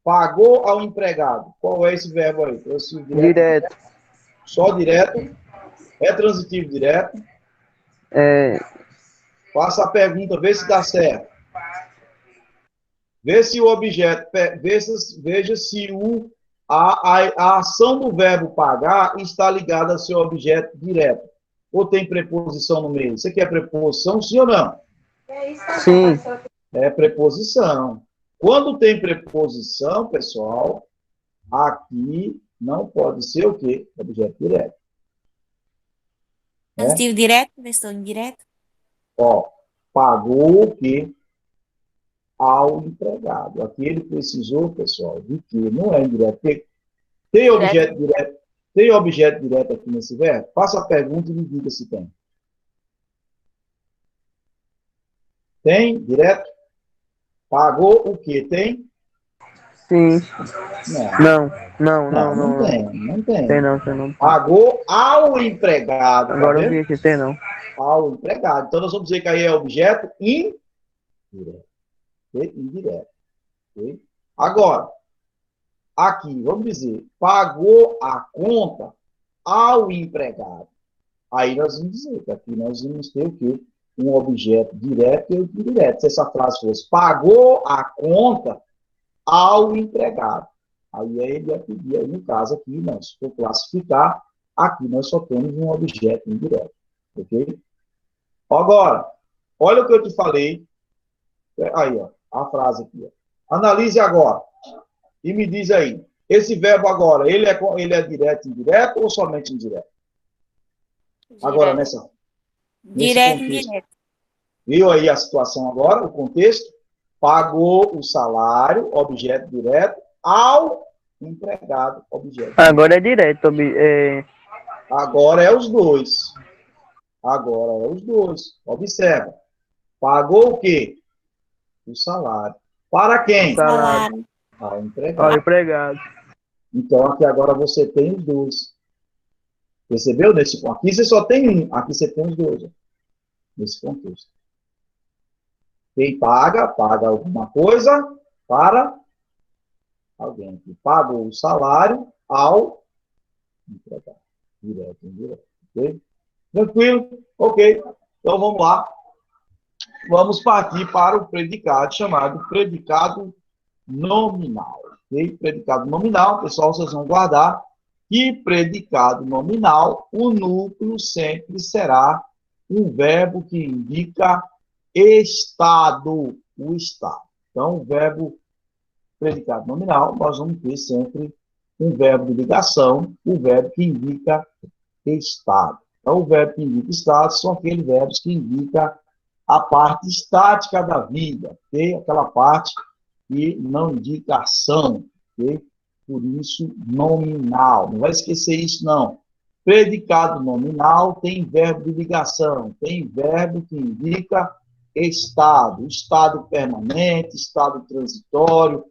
[SPEAKER 1] Pagou ao empregado. Qual é esse verbo aí? Esse
[SPEAKER 5] Direto.
[SPEAKER 1] Só direto. É transitivo direto. Faça a pergunta, vê se dá certo. Vê se o objeto, veja se a ação do verbo pagar está ligada ao seu objeto direto. Ou tem preposição no meio? Você quer preposição, sim ou não?
[SPEAKER 5] Sim.
[SPEAKER 1] É preposição. Quando tem preposição, pessoal, aqui não pode ser o quê? Objeto direto.
[SPEAKER 2] Transitivo direto, versão indireto.
[SPEAKER 1] Ó, pagou o quê? Ao empregado. Aqui ele precisou, pessoal, de que não é indireto. Tem objeto direto? Tem objeto direto aqui nesse verbo? Faça a pergunta e me diga se tem. Tem direto? Pagou o quê? Tem?
[SPEAKER 5] Sim.
[SPEAKER 1] Não.
[SPEAKER 5] Não.
[SPEAKER 1] Não tem.
[SPEAKER 5] Tem não.
[SPEAKER 1] Pagou ao empregado.
[SPEAKER 5] Agora
[SPEAKER 1] tá
[SPEAKER 5] eu vi que tem não.
[SPEAKER 1] Ao empregado. Então nós vamos dizer que aí é objeto indireto. Indireto. Okay? Agora, aqui, vamos dizer, pagou a conta ao empregado. Aí nós vamos dizer que aqui nós vamos ter o quê? Um objeto direto e outro indireto. Se essa frase fosse, pagou a conta ao empregado. Aí ele ia pedir, aí no caso aqui, nós for classificar, aqui nós só temos um objeto indireto. Ok? Agora, olha o que eu te falei. Aí, ó, a frase aqui. Ó. Analise agora. E me diz aí, esse verbo agora, ele é direto, indireto ou somente indireto? Agora, nesse
[SPEAKER 2] Direto,
[SPEAKER 1] contexto.
[SPEAKER 2] indireto.
[SPEAKER 1] Viu aí a situação agora, o contexto? Pagou o salário, objeto direto, ao empregado, objeto.
[SPEAKER 5] Agora é direto.
[SPEAKER 1] Agora é os dois. Observa. Pagou o quê? O salário. Para quem?
[SPEAKER 2] Salário.
[SPEAKER 1] Ao empregado.
[SPEAKER 5] Ao empregado.
[SPEAKER 1] Então, aqui agora você tem os dois. Percebeu? Aqui você só tem um. Aqui você tem os dois. Ó, nesse contexto. Quem paga alguma coisa para alguém que pagou o salário ao empregado. Direto, indireto. Ok? Tranquilo? Ok. Então, vamos lá. Vamos partir para o predicado chamado predicado nominal. Okay? Predicado nominal, pessoal, vocês vão guardar que predicado nominal, o núcleo sempre será um verbo que indica estado, o estado. Então, o verbo predicado nominal, nós vamos ter sempre um verbo de ligação, o verbo que indica estado. Então, o verbo que indica estado são aqueles verbos que indicam a parte estática da vida, okay? Aquela parte que não indica ação, okay? Por isso, nominal. Não vai esquecer isso, não. Predicado nominal tem verbo de ligação, tem verbo que indica estado, estado permanente, estado transitório,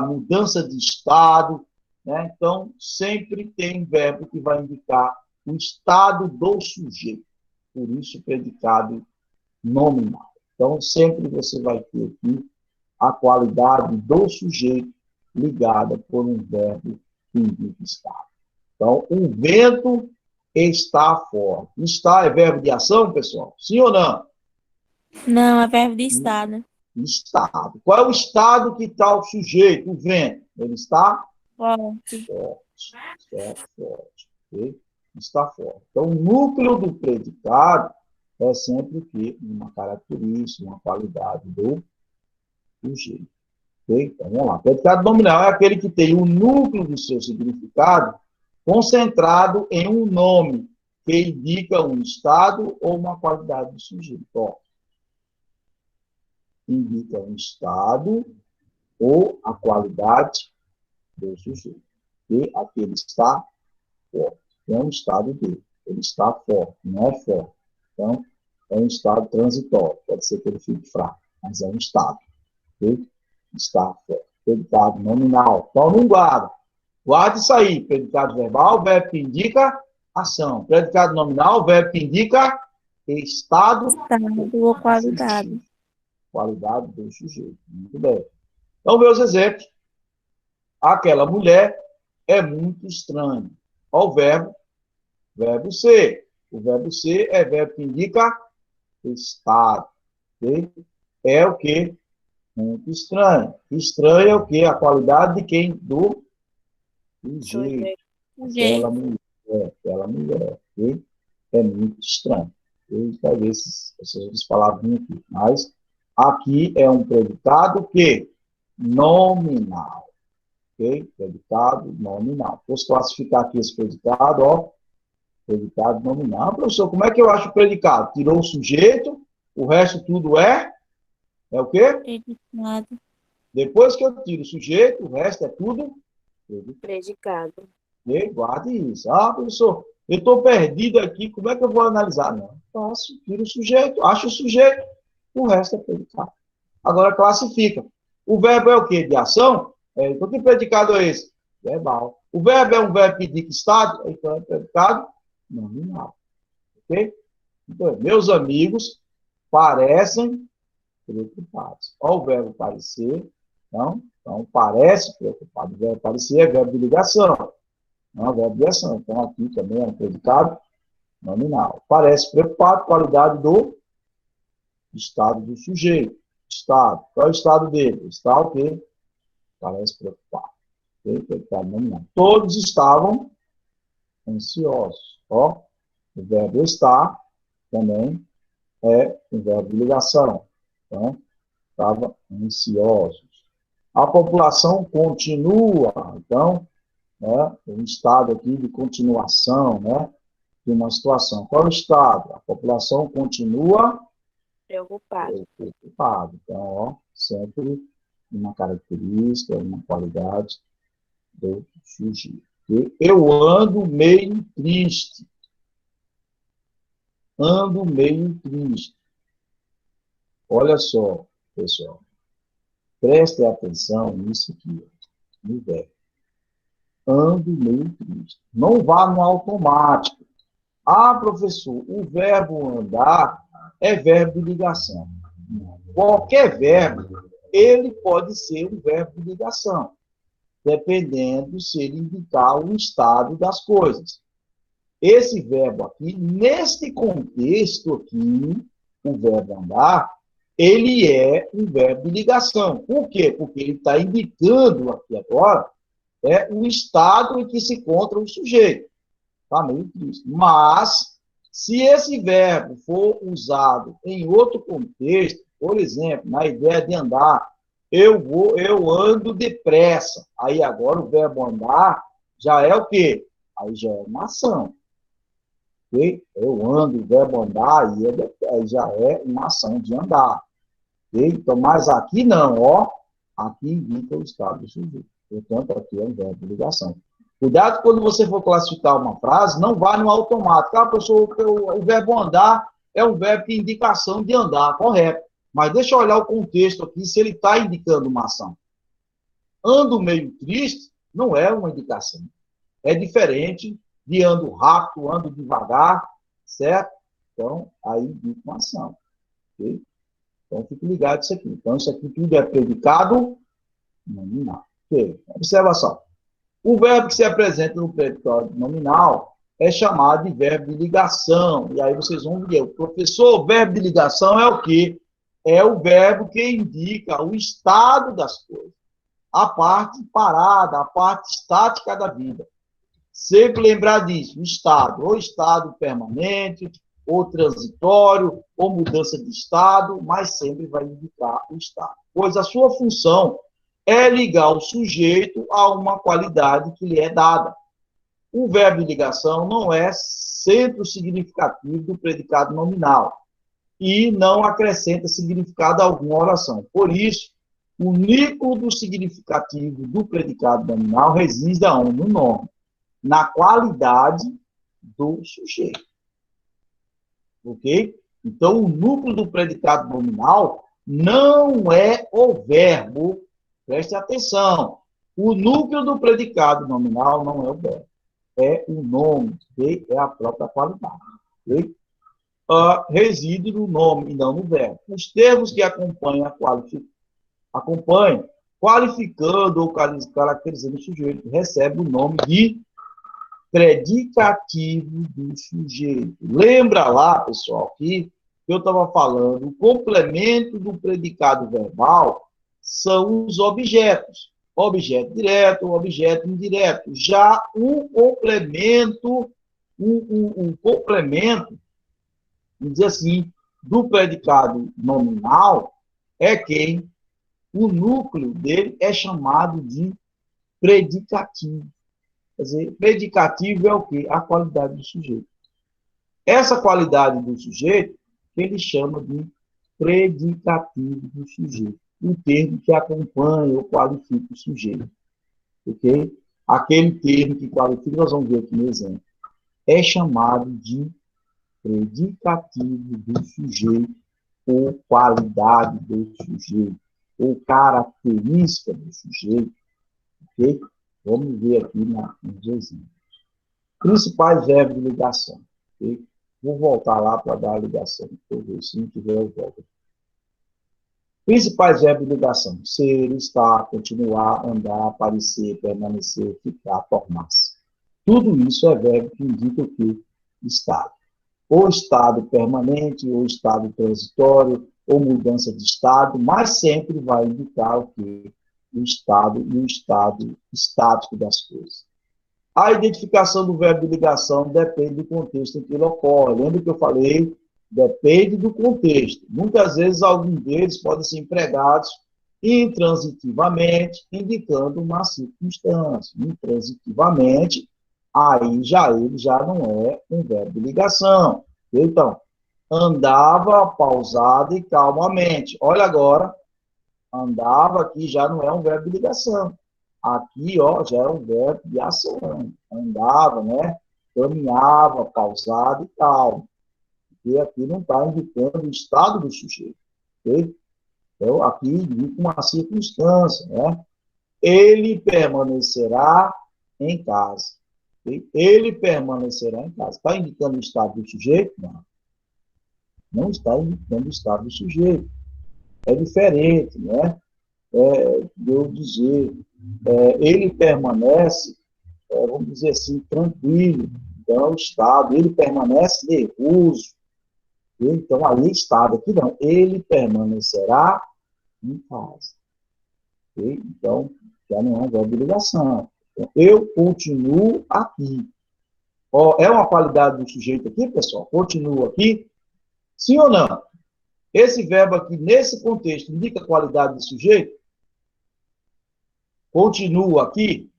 [SPEAKER 1] mudança de estado, né? Então, sempre tem verbo que vai indicar o estado do sujeito. Por isso, predicado nominal. Então, sempre você vai ter aqui a qualidade do sujeito ligada por um verbo que indica estado. Então, o vento está forte. Está é verbo de ação, pessoal? Sim ou não?
[SPEAKER 2] Não, é verbo de estado.
[SPEAKER 1] Estado. Qual é o estado que está o sujeito, o vento? Ele está
[SPEAKER 2] Forte.
[SPEAKER 1] forte. Okay? Está forte. Então, o núcleo do predicado é sempre o quê? Uma característica, uma qualidade do sujeito. Okay? Então, vamos lá. Predicado nominal é aquele que tem o núcleo do seu significado concentrado em um nome que indica um estado ou uma qualidade do sujeito. Ó, indica um estado ou a qualidade do sujeito. E aquele está forte. É um estado dele. Ele está forte, não é forte. Então, é um estado transitório. Pode ser que ele fique fraco, mas é um estado. Okay? Está forte. Predicado nominal. Então, não guarda. Guarde isso aí. Predicado verbal, verbo que indica ação. Predicado nominal, verbo que indica estado
[SPEAKER 2] Estado ou qualidade.
[SPEAKER 1] qualidade do sujeito. Muito bem. Então, meus exemplos. Aquela mulher é muito estranha. Olha o verbo ser. O verbo ser é verbo que indica estado. Okay? É o que? Muito estranho. Estranho é o que? A qualidade de quem? Do sujeito. Aquela mulher. Okay? É muito estranho. Eu vai ver essas palavrinhas aqui. Mas aqui é um predicado que? Nominal. Ok? Predicado nominal. Vou classificar aqui esse predicado, ó. Predicado nominal. Professor, como é que eu acho o predicado? Tirou o sujeito, o resto tudo é o quê?
[SPEAKER 2] Predicado.
[SPEAKER 1] Depois que eu tiro o sujeito, o resto é tudo
[SPEAKER 4] Predicado.
[SPEAKER 1] ok? Guarde isso. Ah, professor, eu estou perdido aqui, como é que eu vou analisar? Não, faço, tiro o sujeito, acho o sujeito, o resto é predicado. Agora classifica. O verbo é o quê? De ação? Então, que predicado é esse? Verbal. O verbo é um verbo que indica estado? Então, é predicado nominal. Ok? Então, meus amigos parecem preocupados. Olha o verbo parecer. Então, parece preocupado. O verbo parecer é verbo de ligação. Não é verbo de ação. Então, aqui também é um predicado nominal. Parece preocupado, qualidade do estado do sujeito. Estado. Qual é o estado dele? Está o quê? Parece preocupado. Okay? Predicado nominal. Todos estavam ansiosos. Ó, o verbo estar também é um verbo de ligação. Então, estavam ansiosos. A população continua. Então, um estado aqui de continuação, de uma situação. Qual é o estado? A população continua
[SPEAKER 4] Preocupado.
[SPEAKER 1] preocupada. Então, ó, sempre uma característica, uma qualidade do sujeito. Eu ando meio triste. Ando meio triste. Olha só, pessoal. Preste atenção nisso aqui, no verbo. Ando meio triste. Não vá no automático. Ah, professor, o verbo andar é verbo de ligação. Qualquer verbo, ele pode ser um verbo de ligação, dependendo se ele indicar o estado das coisas. Esse verbo aqui, neste contexto aqui, o verbo andar, ele é um verbo de ligação. Por quê? Porque ele está indicando aqui agora o estado em que se encontra o sujeito. Está meio triste. Mas, se esse verbo for usado em outro contexto, por exemplo, na ideia de andar, eu ando depressa. Aí agora o verbo andar já é o quê? Aí já é uma ação. Okay? Eu ando, o verbo andar, aí já é uma ação de andar. Okay? Então, mas aqui não, ó. Aqui indica o estado do sujeito. Portanto, aqui é um verbo de ligação. Cuidado quando você for classificar uma frase, não vá no automático. Ah, professor, o verbo andar é um verbo que indica ação de andar, correto. Mas deixa eu olhar o contexto aqui, se ele está indicando uma ação. Ando meio triste não é uma indicação. É diferente de ando rápido, ando devagar, certo? Então, aí indica uma ação. Okay? Então, fique ligado nisso aqui. Então, isso aqui tudo é predicado nominal. Ok? Observação. O verbo que se apresenta no predicado nominal é chamado de verbo de ligação. E aí vocês vão ver, o professor, o verbo de ligação é o quê? É o verbo que indica o estado das coisas. A parte parada, a parte estática da vida. Sempre lembrar disso, o estado, ou estado permanente, ou transitório, ou mudança de estado, mas sempre vai indicar o estado. Pois a sua função é ligar o sujeito a uma qualidade que lhe é dada. O verbo de ligação não é centro significativo do predicado nominal e não acrescenta significado algum à oração. Por isso, o núcleo do significativo do predicado nominal reside aonde? No nome, na qualidade do sujeito. Ok? Então, o núcleo do predicado nominal não é o verbo. Preste atenção. O núcleo do predicado nominal não é o verbo, é o nome, ok? É a própria qualidade. Okay? Reside no nome e não no verbo. Os termos que acompanham qualificando ou caracterizando o sujeito, recebe o nome de predicativo do sujeito. Lembra lá, pessoal, que eu estava falando, o complemento do predicado verbal são os objetos. Objeto direto, objeto indireto. Já o complemento, complemento, vamos dizer assim, do predicado nominal é quem o núcleo dele é chamado de predicativo. Quer dizer, predicativo é o quê? A qualidade do sujeito. Essa qualidade do sujeito, ele chama de predicativo do sujeito. O termo que acompanha ou qualifica o sujeito. Ok? Aquele termo que qualifica, nós vamos ver aqui no exemplo, é chamado de predicativo do sujeito ou qualidade do sujeito ou característica do sujeito. Ok? Vamos ver aqui nos exemplos. Principais verbos de ligação. Okay? Vou voltar lá para dar a ligação. Vou ver se não tiver, eu volto. Principais verbos de ligação. Ser, estar, continuar, andar, aparecer, permanecer, ficar, formar-se. Tudo isso é verbo que indica o que? Estado. Ou estado permanente, ou estado transitório, ou mudança de estado, mas sempre vai indicar o que? O estado e o estado estático das coisas. A identificação do verbo de ligação depende do contexto em que ele ocorre. Lembra que eu falei? Depende do contexto. Muitas vezes, alguns deles podem ser empregados intransitivamente, indicando uma circunstância. Intransitivamente, aí ele já não é um verbo de ligação. Então, andava pausado e calmamente. Olha agora, andava aqui já não é um verbo de ligação. Aqui, ó, já é um verbo de ação. Andava, né? Caminhava, pausado e calmo. Porque aqui não está indicando o estado do sujeito. Okay? Então, aqui indica uma circunstância, né? Ele permanecerá em casa. Okay? Ele permanecerá em casa. Está indicando o estado do sujeito? Não. Não está indicando o estado do sujeito. É diferente, né? De eu dizer, ele permanece, vamos dizer assim, tranquilo. Então, é o estado, ele permanece nervoso. Então, ali estado, aqui não. Ele permanecerá em casa. Okay? Então, já não é um verbo de ligação. Então, eu continuo aqui. É uma qualidade do sujeito aqui, pessoal? Continuo aqui? Sim ou não? Esse verbo aqui, nesse contexto, indica a qualidade do sujeito? Continuo aqui?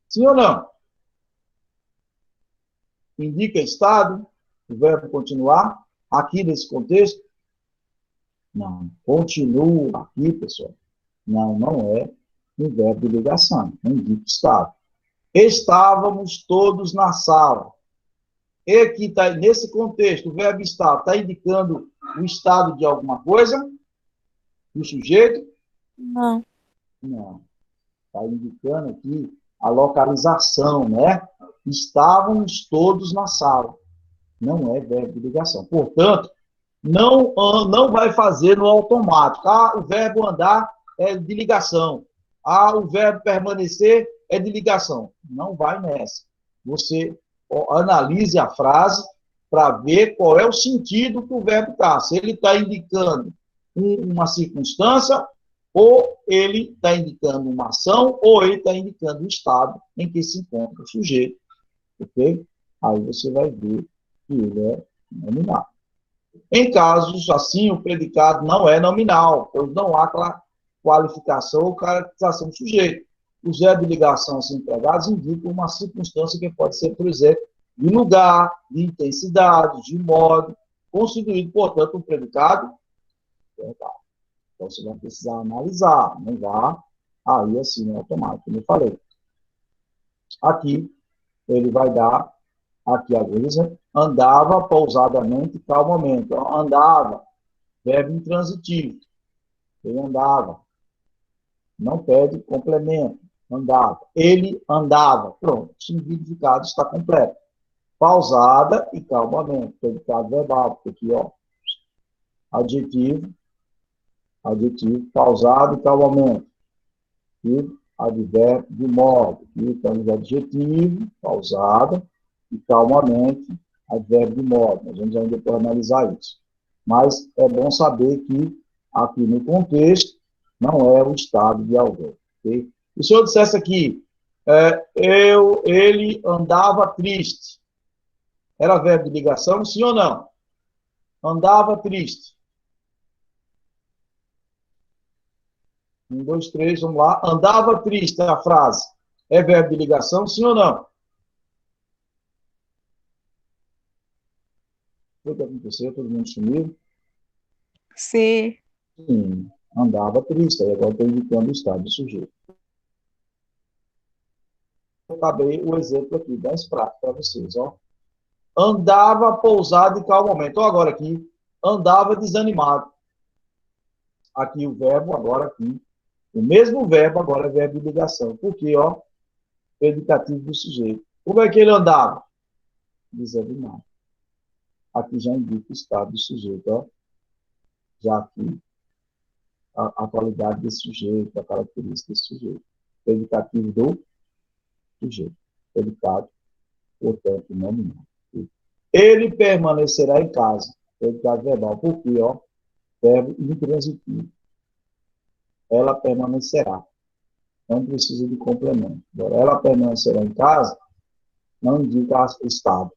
[SPEAKER 1] Sim ou não? Indica estado, o verbo continuar, aqui nesse contexto? Não. Continuo aqui, pessoal. Não é um verbo de ligação, não indica estado. Estávamos todos na sala. E aqui está, nesse contexto, o verbo estar está indicando o estado de alguma coisa? Do sujeito?
[SPEAKER 2] Não.
[SPEAKER 1] Não. Está indicando aqui a localização, né? Estávamos todos na sala. Não é verbo de ligação. Portanto, não vai fazer no automático. O verbo andar é de ligação. O verbo permanecer é de ligação. Não vai nessa. Você analise a frase para ver qual é o sentido que o verbo está. Se ele está indicando uma circunstância, ou ele está indicando uma ação, ou ele está indicando o estado em que se encontra o sujeito. Ok? Aí você vai ver que ele é nominal. Em casos assim, o predicado não é nominal, pois não há qualificação ou caracterização do sujeito. Os verbos de ligação assim empregados indicam uma circunstância que pode ser, por exemplo, de lugar, de intensidade, de modo, constituído, portanto, um predicado verbal. Então, você vai precisar analisar, não vá aí assim, no automático, como eu falei. Aqui, ele vai dar, aqui a exemplo, andava pausadamente, calmamente. Então, andava, verbo intransitivo. Ele andava. Não pede complemento. Andava. Ele andava. Pronto. O significado está completo. Pausada e calmamente. Predicado verbal. Porque aqui, ó. Adjetivo, pausado e calmamente. E advérbio de modo. Aqui temos adjetivo, pausada e calmamente, advérbio de modo. Nós vamos ainda depois analisar isso. Mas é bom saber que aqui no contexto não é o estado de alguém. Okay? E se eu dissesse aqui, ele andava triste, era verbo de ligação, sim ou não? Andava triste. 1, 2, 3, vamos lá. Andava triste, a frase. É verbo de ligação, sim ou não? O que aconteceu? Todo mundo sumiu?
[SPEAKER 3] Sim.
[SPEAKER 1] Sim, andava triste. Aí agora estou indicando o estado do sujeito. Eu acabei o exemplo aqui, 10 práticos para vocês. Ó. Andava pousado e calmamente. Então, agora aqui, andava desanimado. Aqui o verbo, agora aqui. O mesmo verbo, agora é verbo de ligação. Por quê? Ó, predicativo do sujeito. Como é que ele andava? Desanimado. Aqui já indica o estado do sujeito. Ó. Já aqui, a qualidade desse sujeito, a característica desse sujeito. Predicativo do sujeito. Predicado, portanto, nominal. Ele permanecerá em casa. Predicado verbal. Por quê? Ó, verbo intransitivo. Ela permanecerá. Não precisa de complemento. Agora, ela permanecerá em casa não indica o estado.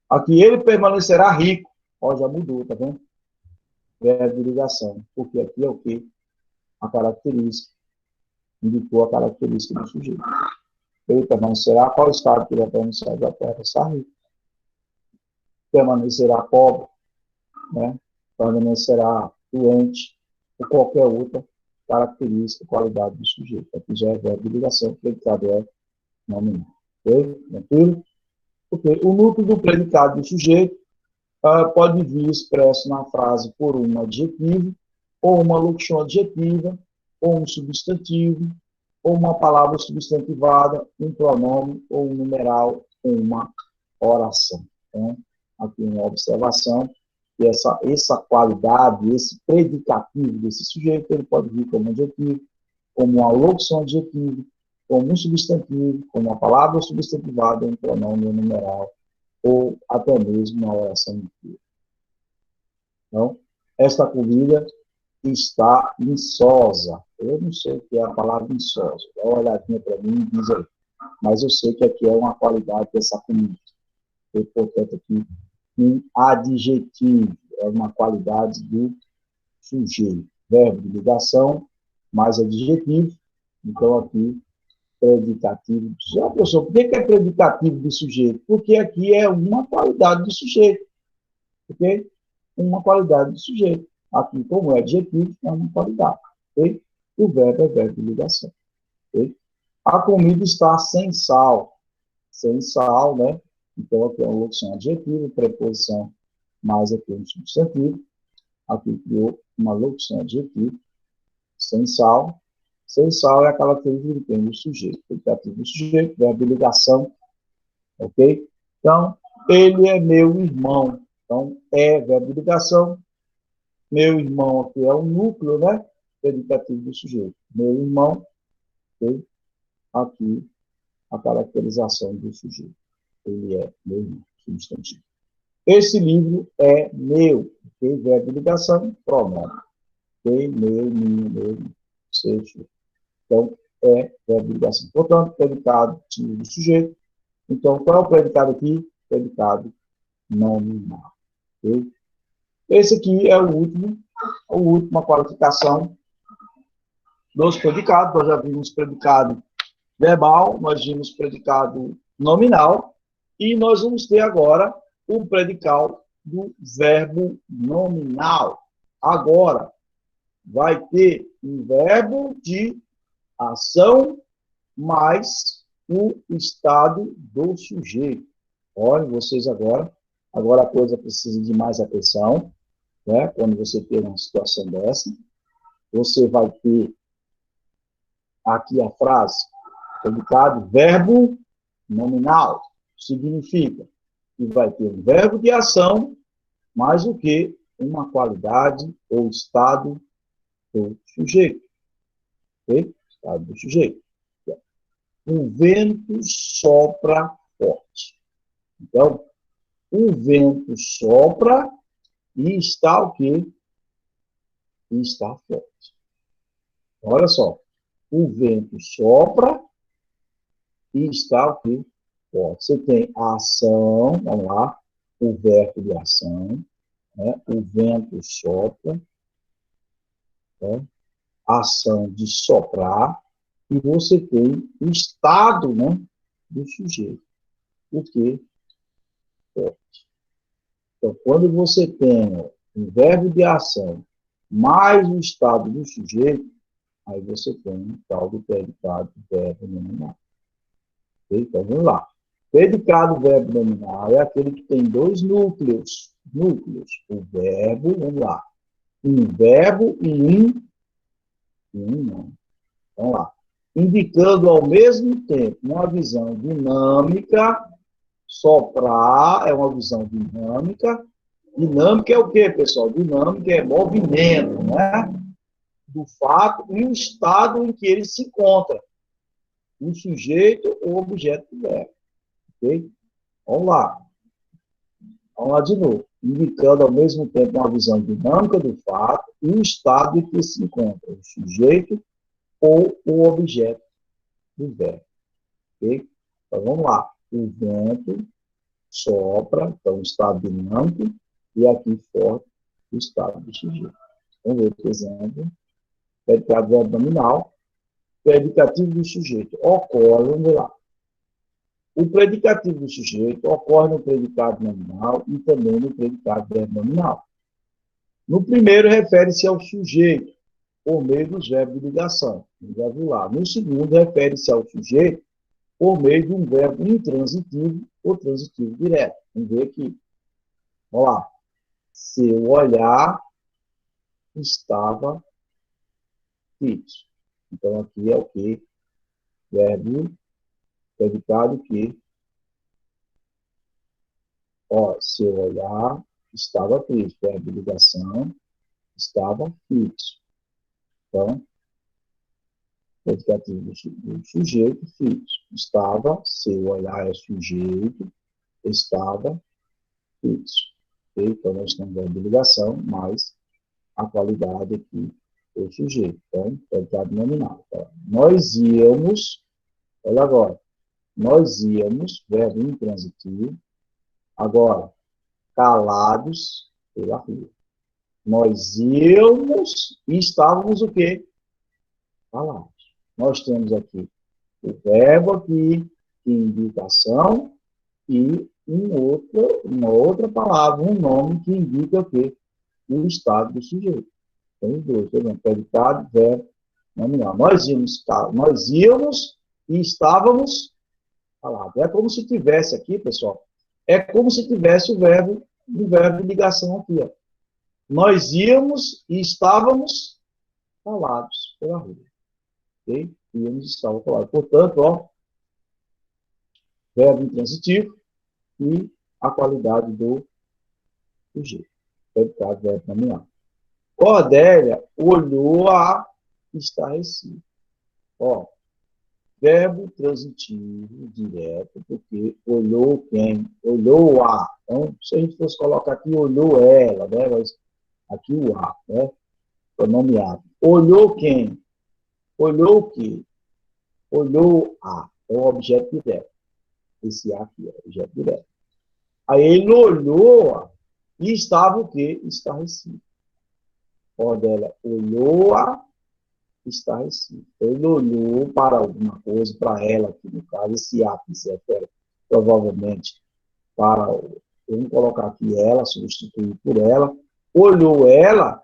[SPEAKER 1] Aqui ele permanecerá rico. Ó, já mudou, tá vendo? Verbo de ligação. Porque aqui é o quê? A característica. Indicou a característica do sujeito. Ele permanecerá, qual estado que ele vai permanecer? Vai permanecer rico. Permanecerá pobre, né? Permanecerá doente, ou qualquer outra característica, qualidade do sujeito. Aqui já é verbo de ligação, predicado é nominal. Ok? Tranquilo? Porque o núcleo do predicado do sujeito pode vir expresso na frase por um adjetivo, ou uma locução adjetiva, ou um substantivo, ou uma palavra substantivada, um pronome, ou um numeral, ou uma oração. Então, aqui uma observação, que essa qualidade, esse predicativo desse sujeito, ele pode vir como adjetivo, como uma locução adjetiva, como um substantivo, como uma palavra substantivada, um pronome, um numeral, ou até mesmo uma oração inteira. Então, esta comida está insosa. Eu não sei o que é a palavra insosa. Dá uma olhadinha para mim e diz aí. Mas eu sei que aqui é uma qualidade dessa comida. E, portanto, aqui, um adjetivo é uma qualidade do sujeito. Verbo de ligação, mais adjetivo. Então, aqui, predicativo do sujeito. Professor, por que é predicativo do sujeito? Porque aqui é uma qualidade do sujeito. Ok? Uma qualidade do sujeito. Aqui, como é adjetivo, é uma qualidade. Ok? O verbo é verbo de ligação. Ok? A comida está sem sal. Sem sal, né? Então, aqui é uma locução adjetiva, preposição mais aqui um substantivo. Aqui criou uma locução adjetiva. Sem sal. Sem sal é a característica que tem do sujeito. Predicativo do sujeito, verbo de ligação. Ok? Então, ele é meu irmão. Então, é verbo de ligação. Meu irmão aqui é o núcleo, né? Predicativo do sujeito. Meu irmão, okay? Aqui a caracterização do sujeito. Ele é meu irmão, substantivo. Esse livro é meu, ok? Verbo de ligação, pronome. Ok? Meu, minha, meu, seu, seu. Então, é verbo de ligação. Portanto, predicado do sujeito. Então, qual é o predicado aqui? Predicado nominal. Ok? Esse aqui é a última qualificação dos predicados. Nós já vimos predicado verbal, nós vimos predicado nominal, e nós vamos ter agora o predicado do verbo nominal. Agora, vai ter um verbo de ação mais o estado do sujeito. Olhem vocês agora, Agora a coisa precisa de mais atenção, né? Quando você tem uma situação dessa, você vai ter aqui a frase, predicado verbo nominal. Significa que vai ter um verbo de ação, mais o que uma qualidade ou estado do sujeito. Ok? Estado do sujeito. O vento sopra forte. Então, o vento sopra e está o quê? E está forte. Olha só. O vento sopra e está o quê? Forte. Você tem a ação, vamos lá, o verbo de ação, né? O vento sopra, né? A ação de soprar, e você tem o estado, né, do sujeito. O quê? Forte. Então, quando você tem o verbo de ação mais o estado do sujeito, aí você tem o tal do predicado verbo nominal. Okay? Então, vamos lá. Predicado verbo nominal é aquele que tem dois núcleos. O verbo, vamos lá. Um verbo e um nome. Vamos lá. Indicando ao mesmo tempo uma visão dinâmica. Soprar é uma visão dinâmica. Dinâmica é o quê, pessoal? Dinâmica é movimento, né? Do fato e o estado em que ele se encontra. O sujeito ou objeto do verbo. Ok? Vamos lá. Vamos lá de novo. Indicando ao mesmo tempo uma visão dinâmica do fato e o estado em que se encontra. O sujeito ou o objeto do verbo. Ok? Então, vamos lá. O vento sopra, então, estado dinâmico, e aqui forte, o estado do sujeito. Vamos ver, por exemplo, predicado verbo nominal, predicativo do sujeito. Ocorre, vamos ver lá. O predicativo do sujeito ocorre no predicado nominal e também no predicado verbo nominal. No primeiro, refere-se ao sujeito, por meio dos verbos de ligação. Já viu lá. No segundo, refere-se ao sujeito por meio de um verbo intransitivo ou transitivo direto. Vamos ver aqui. Vamos lá. Seu olhar estava fixo. Então, aqui é o que? Verbo predicado que, seu olhar estava fixo. Verbo de ligação estava fixo. Então, predicativo do sujeito fixo. Estava, seu olhar é sujeito, estava fixo. Okay? Então, nós temos verbo de ligação, mais a qualidade aqui do sujeito. Então, predicado nominal. Então, nós íamos, olha agora, nós íamos, verbo intransitivo, agora, calados pela rua. Nós íamos e estávamos o quê? Calados. Nós temos aqui o verbo aqui, que indica ação, e uma outra palavra, um nome que indica o quê? O estado do sujeito. Tem os dois, por exemplo, predicado, verbo, nominal. Nós íamos e estávamos calados. É como se tivesse aqui, pessoal, é como se tivesse o verbo de ligação aqui, ó. Nós íamos e estávamos calados pela rua. Ok? Íamos e estávamos calados. Portanto, ó, verbo intransitivo e a qualidade do sujeito. Predicado, verbo nominal. Cordélia olhou a estarrecido. Ó, verbo transitivo direto, porque olhou quem? Olhou a. Então, se a gente fosse colocar aqui, olhou ela, né? Mas aqui o a, né? Pronomeado. Olhou quem? Olhou o quê? Olhou a. É o objeto direto. Esse a aqui é o objeto direto. Aí ele olhou e estava o quê? Estarrecido. Cordélia olhou-a, estarrecido. Ele olhou para alguma coisa, para ela, aqui no caso, esse a que se refere provavelmente para, vamos colocar aqui ela, substituir por ela, olhou ela,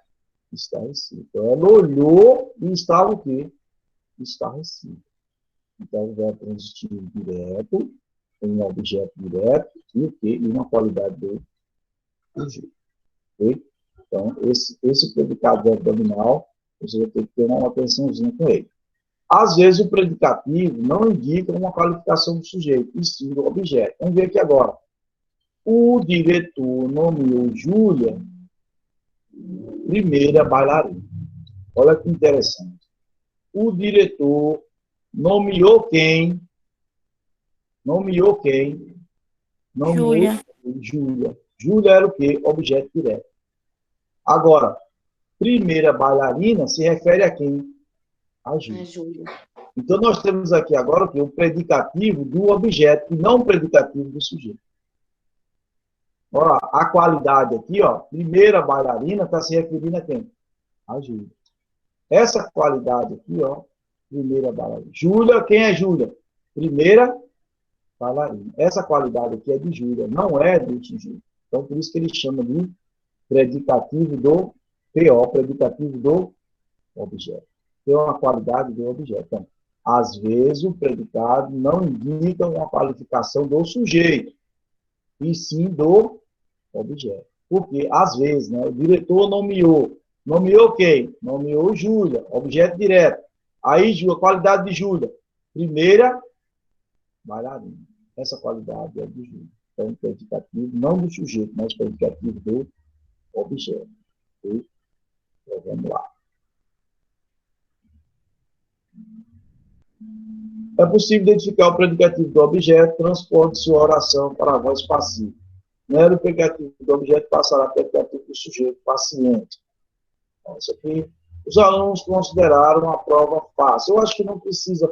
[SPEAKER 1] estarrecido. Então, ela olhou e estava o quê? Estarrecido. Então, o verbo transitivo direto, um objeto direto, e o quê? E uma qualidade do sujeito. Ok? Então, esse predicado verbo nominal, você vai ter que ter uma atençãozinha com ele. Às vezes, o predicativo não indica uma qualificação do sujeito, e sim do objeto. Vamos ver aqui agora. O diretor nomeou Júlia primeira bailarina. Olha que interessante. O diretor nomeou quem? Nomeou quem? Nomeou
[SPEAKER 2] Júlia.
[SPEAKER 1] Júlia. Júlia era o quê? Objeto direto. Agora, primeira bailarina se refere a quem? A Júlia.
[SPEAKER 6] Júlia.
[SPEAKER 1] Então, nós temos aqui agora o quê? O predicativo do objeto e não o predicativo do sujeito. Olha lá, a qualidade aqui, ó, primeira bailarina está se referindo a quem? A Júlia. Essa qualidade aqui, ó, primeira bailarina. Júlia, quem é Júlia? Primeira bailarina. Essa qualidade aqui é de Júlia, não é do sujeito. Então, por isso que ele chama de predicativo do PO, predicativo do objeto. Tem uma qualidade do objeto. Então, às vezes, o predicado não indica uma qualificação do sujeito, e sim do objeto. Porque, às vezes, né, o diretor nomeou. Nomeou quem? Nomeou Júlia, objeto direto. Aí, a qualidade de Júlia. Primeira bailarina. Essa qualidade é de Júlia. Então, predicativo não do sujeito, mas predicativo do objeto. Ok? Então, vamos lá. É possível identificar o predicativo do objeto, transporte sua oração para a voz passiva. Não era o predicativo do objeto, passará para o predicativo do sujeito, paciente. Então, isso aqui, os alunos consideraram a prova fácil. Eu acho que não precisa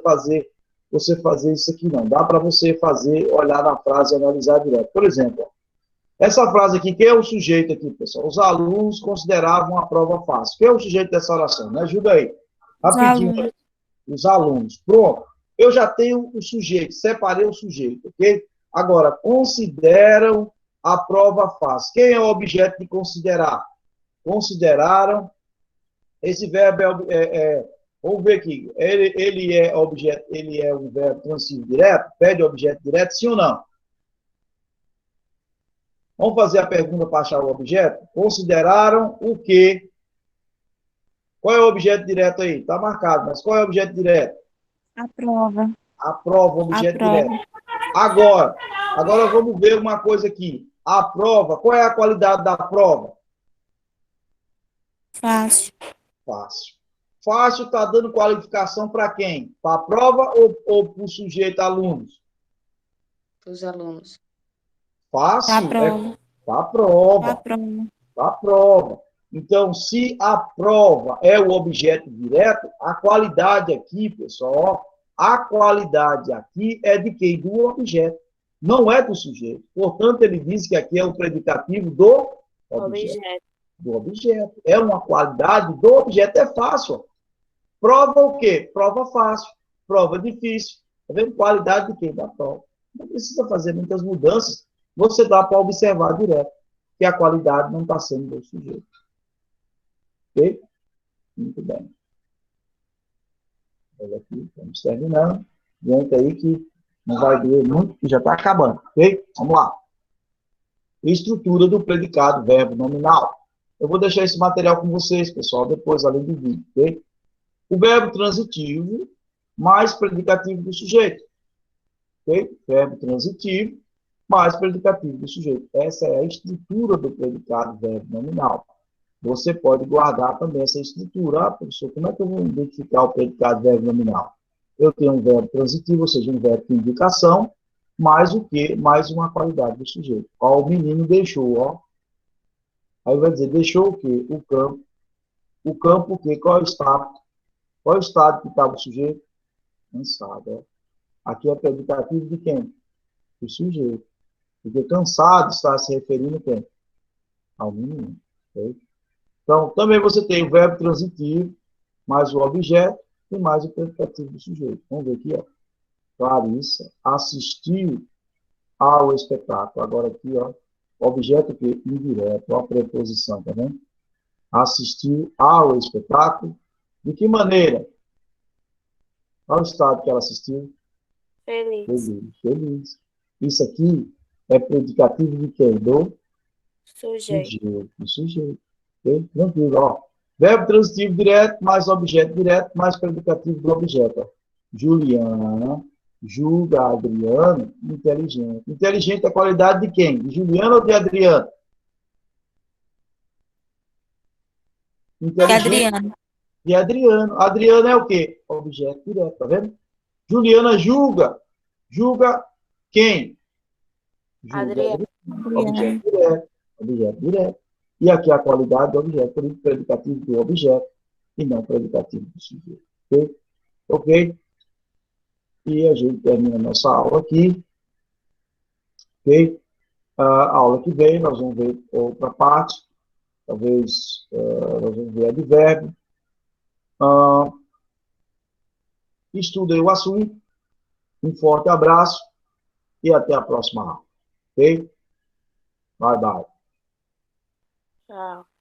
[SPEAKER 1] você fazer isso aqui, não. Dá para você fazer, olhar na frase e analisar direto. Por exemplo, essa frase aqui, quem é o sujeito aqui, pessoal? Os alunos consideravam a prova fácil. Quem é o sujeito dessa oração? Me ajuda aí. Rapidinho.
[SPEAKER 2] alunos.
[SPEAKER 1] Os alunos. Pronto. Eu já tenho o sujeito, separei o sujeito, ok? Agora, consideram a prova fácil. Quem é o objeto de considerar? Consideraram. Esse verbo vamos ver aqui. Ele é objeto, ele é um verbo transitivo direto? Pede objeto direto, sim ou não? Vamos fazer a pergunta para achar o objeto? Consideraram o quê? Qual é o objeto direto aí? Está marcado, mas qual é o objeto direto?
[SPEAKER 2] A prova.
[SPEAKER 1] A prova, objeto
[SPEAKER 2] A prova.
[SPEAKER 1] direto. Agora vamos ver uma coisa aqui. A prova, qual é a qualidade da prova?
[SPEAKER 2] Fácil.
[SPEAKER 1] Fácil. Fácil está dando qualificação para quem? Para a prova ou para o sujeito alunos?
[SPEAKER 6] Para os alunos.
[SPEAKER 1] Fácil
[SPEAKER 2] A prova.
[SPEAKER 1] é para a prova.
[SPEAKER 2] A prova.
[SPEAKER 1] A prova. Então, se a prova é o objeto direto, a qualidade aqui, pessoal, a qualidade aqui é de quem? Do objeto. Não é do sujeito. Portanto, ele diz que aqui é o predicativo do objeto. Do objeto. É uma qualidade do objeto. É fácil. Prova o quê? Prova fácil. Prova difícil. Tá vendo? Qualidade de quem? Da prova. Não precisa fazer muitas mudanças. Você dá para observar direto que a qualidade não está sendo do sujeito. Ok? Muito bem. Olha aqui, estamos terminando. Gente aí que não vai doer muito, que já está acabando. Ok? Vamos lá. Estrutura do predicado verbo nominal. Eu vou deixar esse material com vocês, pessoal, depois, além do vídeo. Ok? O verbo transitivo mais predicativo do sujeito. Ok? Verbo transitivo mais predicativo do sujeito. Essa é a estrutura do predicado verbo nominal. Você pode guardar também essa estrutura. Ah, professor, como é que eu vou identificar o predicado verbo nominal? Eu tenho um verbo transitivo, ou seja, um verbo de indicação, mais o quê? Mais uma qualidade do sujeito. Ó, o menino deixou, ó. Aí vai dizer, deixou o quê? O campo. O campo o quê? Qual é o estado? Qual é o estado que estava o sujeito? Cansado, ó. Aqui é predicativo de quem? Do sujeito. Porque cansado está se referindo a quem? Ao menino. Ok? Então, também você tem o verbo transitivo, mais o objeto e mais o predicativo do sujeito. Vamos ver aqui, ó. Clarissa assistiu ao espetáculo. Agora aqui, ó, objeto que indireto, ó, a preposição, tá vendo? Assistiu ao espetáculo. De que maneira? Qual o estado que ela assistiu?
[SPEAKER 4] Feliz.
[SPEAKER 1] Feliz. Feliz. Isso aqui é predicativo de quem? Do
[SPEAKER 4] Sujeito.
[SPEAKER 1] Sujeito. Ok? Tranquilo, ó. Verbo transitivo direto, mais objeto direto, mais predicativo do objeto. Ó. Juliana julga Adriano inteligente. Inteligente é a qualidade de quem? De Juliana ou de Adriano? Inteligente
[SPEAKER 2] Adriano.
[SPEAKER 1] de Adriano. Adriano é o quê? Objeto direto, tá vendo? Juliana julga. Julga quem? Julga
[SPEAKER 4] Adriano.
[SPEAKER 1] objeto direto. Objeto direto. E aqui a qualidade do objeto, por isso predicativo do objeto e não predicativo do sujeito. Ok? Ok? E a gente termina a nossa aula aqui. Ok? A aula que vem, nós vamos ver outra parte. Talvez nós vamos ver advérbio. Estudem o assunto. Um forte abraço e até a próxima aula. Ok? Bye, bye.
[SPEAKER 4] Tchau.